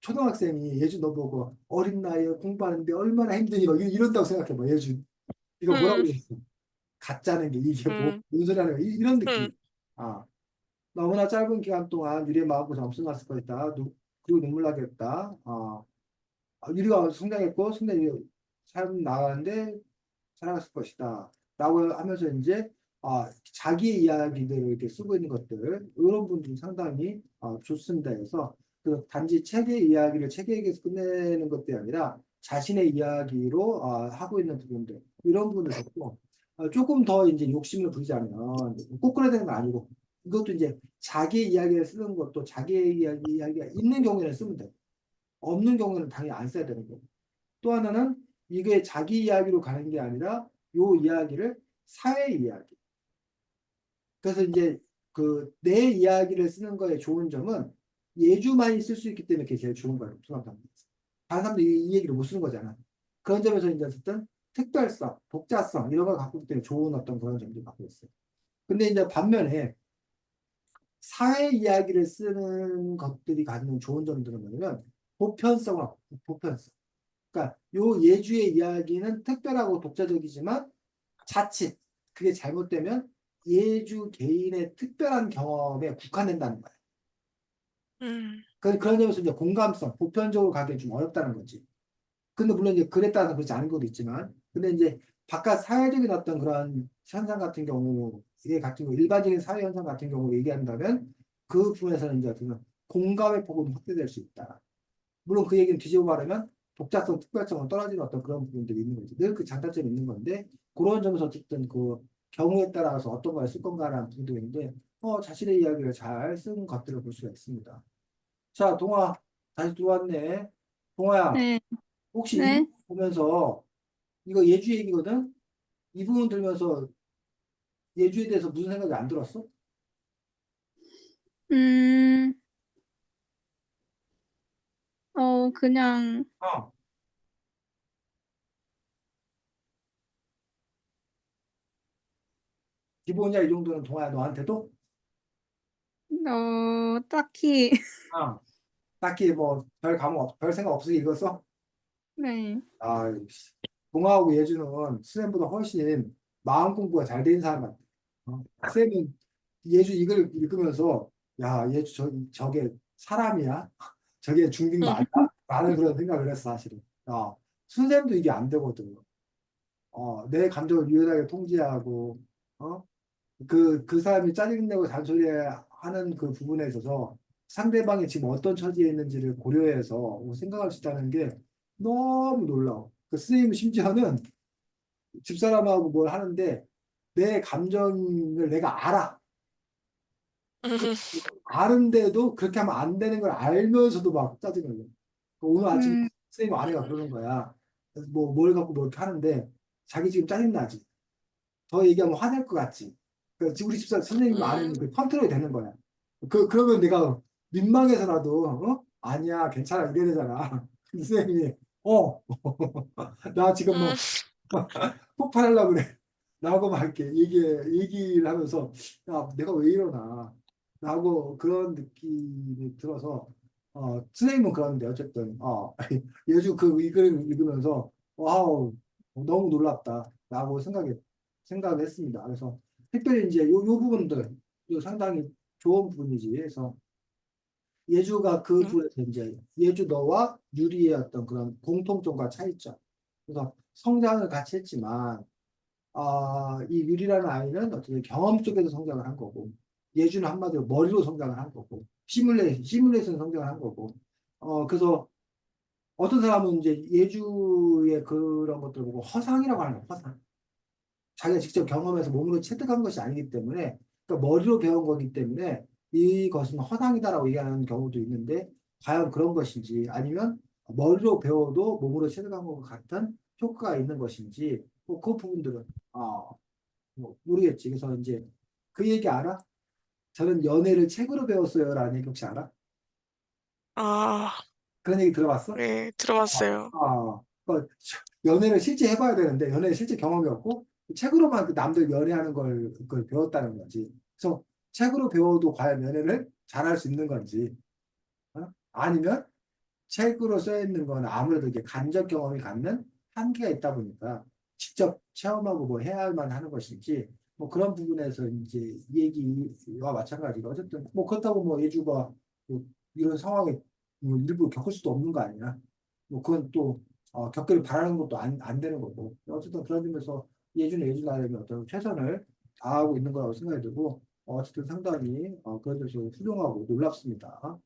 초등학생이 예주 너 보고 어린 나이에 공부하는데 얼마나 힘드니 막 이런다고 생각해 봐 예주 이거 뭐라고 음, 그랬어 가짜는 게 이게 음, 뭔 소리 하는 거야 이런 음, 느낌 아 너무나 짧은 기간 동안 유리의 마음고생 엄청 났을 것이다 그리고 눈물 나겠다 유리가 성장했고 성장이 삶 나가는데 살아갔을 것이다. 라고 하면서 이제 자기의 이야기들을 이렇게 쓰고 있는 것들 이런 분들이 상당히 좋습니다. 그래서 그 단지 책의 이야기를 책에게서 끝내는 것이 아니라 자신의 이야기로 하고 있는 부분들 이런 부분을 듣고 조금 더 이제 욕심을 부리자면 꼭 그래야 되는 건 아니고 이것도 이제 자기 이야기를 쓰는 것도 자기의 이야기가 있는 경우에는 쓰면 돼요. 없는 경우는 당연히 안 써야 되는 거고. 또 하나는 이게 자기 이야기로 가는 게 아니라 요 이야기를 사회 이야기. 그래서 이제 그 내 이야기를 쓰는 거에 좋은 점은 예주만이 쓸 수 있기 때문에 그게 제일 좋은 거예요. 통합합니다. 다른 사람도 이 얘기를 못 쓰는 거잖아. 그런 점에서 이제 어쨌든 특별성, 독자성 이런 걸 갖고 있기 때문에 좋은 어떤 그런 점들을 갖고 있어요. 근데 이제 반면에 사회 이야기를 쓰는 것들이 가지는 좋은 점들은 뭐냐면 보편성을 갖고 있어요. 보편성. 그러니까 요 예주의 이야기는 특별하고 독자적이지만 자칫 그게 잘못되면 예주 개인의 특별한 경험에 국한된다는 거예요. 음, 그런 점에서 이제 공감성, 보편적으로 가기 좀 어렵다는 거지. 근데 물론 이제 그에 따라서 그렇지 않은 것도 있지만, 근데 이제 바깥 사회적인 어떤 그런 현상 같은 경우, 이게 같은 경우, 일반적인 사회 현상 같은 경우 얘기한다면 그 부분에서는 이제 어떤 공감의 폭은 확대될 수 있다. 물론 그 얘기는 뒤집어 말하면 독자성, 특별성은 떨어지는 어떤 그런 부분들이 있는 거지. 늘 그 장단점이 있는 건데, 그런 점에서 어쨌든 그 경우에 따라서 어떤 걸 쓸 건가라는 부분도 있는데, 자신의 이야기를 잘 쓴 것들을 볼 수가 있습니다. 자, 동아, 다시 들어왔네. 동아야, 네, 혹시 이 네. 부분 보면서, 이거 예주 얘기거든? 이 부분 들면서 예주에 대해서 무슨 생각이 안 들었어? 음, 그냥, 어. 기본이야, 이 정도는 동아야, 너한테도? 딱히, 어. 딱히 뭐, 별 생각 없이 읽었어? 네. 아, 동아하고 예주는 쌤보다 훨씬 마음 공부가 잘 된 사람 같아. 쌤은 예주 이걸 읽으면서 야, 예주 저게 사람이야? 저게 중딩 음, 맞아? 라는 그런 생각을 했어, 사실은. 순쌤도 이게 안 되거든. 내 감정을 유연하게 통제하고, 어? 그 사람이 짜증내고 잔소리하는 그 부분에 있어서 상대방이 지금 어떤 처지에 있는지를 고려해서 생각할 수 있다는 게 너무 놀라워. 그 선생님은 심지어는 집사람하고 뭘 하는데 내 감정을 내가 알아. 그 음, 아는데도 그렇게 하면 안 되는 걸 알면서도 막 짜증을 내. 오늘 아침에 음, 선생님 아내가 그러는 거야. 뭘 갖고 뭘 이렇게 하는데 자기 지금 짜증나지. 더 얘기하면 화낼 것 같지. 우리 집사 선생님 아내는 그 컨트롤이 되는 거야. 그러면 내가 민망해서라도 아니야 괜찮아 이래야 되잖아. 선생님이 어 나 지금 음, 뭐 폭발하려고 그래. 라고 막 이렇게 얘기를 하면서 야 내가 왜 이러나 라고 그런 느낌이 들어서 선생님은 그런데 어쨌든 예주 그 글을 읽으면서 와우 너무 놀랍다 라고 생각을 했습니다. 그래서 특별히 이제 요 부분들 요 상당히 좋은 부분이지. 그래서 예주가 그 음, 부분에서 이제 예주 너와 유리의 어떤 그런 공통점과 차이점. 그래서 성장을 같이 했지만 이 유리라는 아이는 어떻게 경험 속에서 성장을 한 거고 예주는 한마디로 머리로 성장을 한 거고 시뮬레이션 성장을 한 거고 그래서 어떤 사람은 이제 예주의 그런 것들을 보고 허상이라고 하는 거예요. 허상. 자기가 직접 경험해서 몸으로 체득한 것이 아니기 때문에 그러니까 머리로 배운 거기 때문에 이것은 허상이다라고 얘기하는 경우도 있는데 과연 그런 것인지 아니면 머리로 배워도 몸으로 체득한 것과 같은 효과가 있는 것인지 그 부분들은 뭐 모르겠지. 그래서 이제 그 얘기 알아? 저는 연애를 책으로 배웠어요라는 얘기 혹시 알아? 아, 그런 얘기 들어봤어? 네, 들어봤어요. 연애를 실제 해봐야 되는데 연애 실제 경험이 없고 책으로만 그 남들 연애하는 걸 그걸 배웠다는 거지. 그래서 책으로 배워도 과연 연애를 잘할 수 있는 건지 아니면 책으로 써 있는 건 아무래도 이게 간접 경험이 갖는 한계가 있다 보니까 직접 체험하고 뭐 해야만 하는 것인지 뭐 그런 부분에서 이제 이 얘기와 마찬가지로 어쨌든 뭐 그렇다고 뭐 예주가 뭐 이런 상황에 뭐 일부러 겪을 수도 없는 거 아니야. 뭐 그건 또 겪기를 바라는 것도 안 되는 거고 어쨌든 그런 점에서 예주는 예주 나름의 어떤 최선을 다하고 있는 거라고 생각이 들고 어쨌든 상당히 그런 점에서 훌륭하고 놀랍습니다.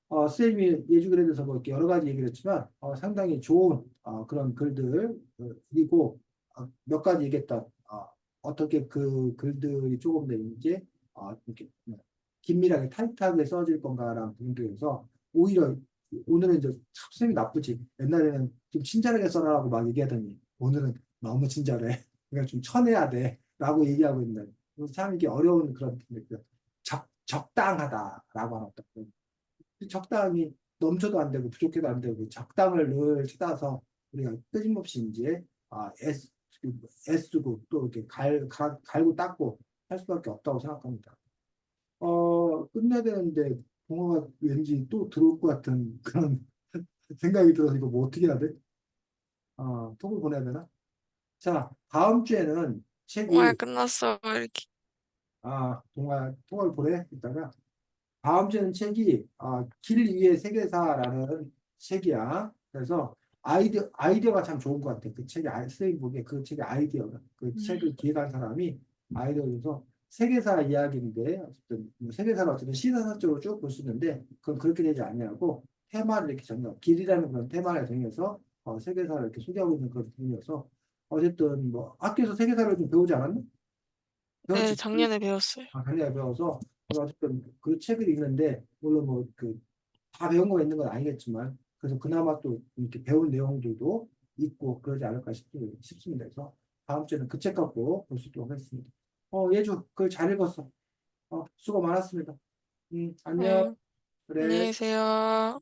선생님이 예주글에 대해서 뭐 이렇게 여러 가지 얘기를 했지만 상당히 좋은 그런 글들 그리고 몇 가지 얘기했던 어떻게 그 글들이 조금 더 이제 이렇게 긴밀하게 타이트하게 써질 건가라는 부분들에서 오히려 오늘은 이제 선생님이 나쁘지 옛날에는 좀 친절하게 써라라고 막 얘기하더니 오늘은 너무 친절해 그러니까 좀 쳐내야 돼라고 얘기하고 있는 그래서 참 이게 어려운 그런 적당하다라고 하는 어떤 적당히 넘쳐도 안 되고 부족해도 안 되고 적당을 늘 찾아서 우리가 끊임없이 이제 애쓰고 또 이렇게 갈고 닦고 할 수밖에 없다고 생각합니다. 끝내야 되는데 동화가 왠지 또 들어올 것 같은 그런 생각이 들어서 이거 뭐 어떻게 해야 돼? 톡을 보내야 되나? 자, 다음 주에는 정말 책이 끝났어. 이렇게. 통화를 보내 이따가 다음 주에는 책이 길 위의 세계사라는 책이야. 그래서 아이디어가 참 좋은 것 같아. 그 책의 선생님 보기에 그 책의 아이디어가 그 책을 기획한 사람이 아이디어에서 세계사 이야기인데 어쨌든 뭐 세계사를 어쨌든 시사사적으로 쭉 볼 수 있는데 그건 그렇게 되지 아니하고 테마를 이렇게 정해 길이라는 그런 테마를 정해서 세계사를 이렇게 소개하고 있는 그런 부분이어서 어쨌든 뭐 학교에서 세계사를 좀 배우지 않았나? 네, 배웠지. 작년에 배웠어요. 강의를 배워서 어쨌든 그 책을 읽는데 물론 뭐 그 다 배운 거 있는 건 아니겠지만 그래서 그나마 또 이렇게 배운 내용들도 있고 그러지 않을까 싶습니다. 그래서 다음 주에는 그 책 갖고 볼 수 있도록 하겠습니다. 예주 글 잘 읽었어. 수고 많았습니다. 안녕. 네, 안녕히 그래. 계세요.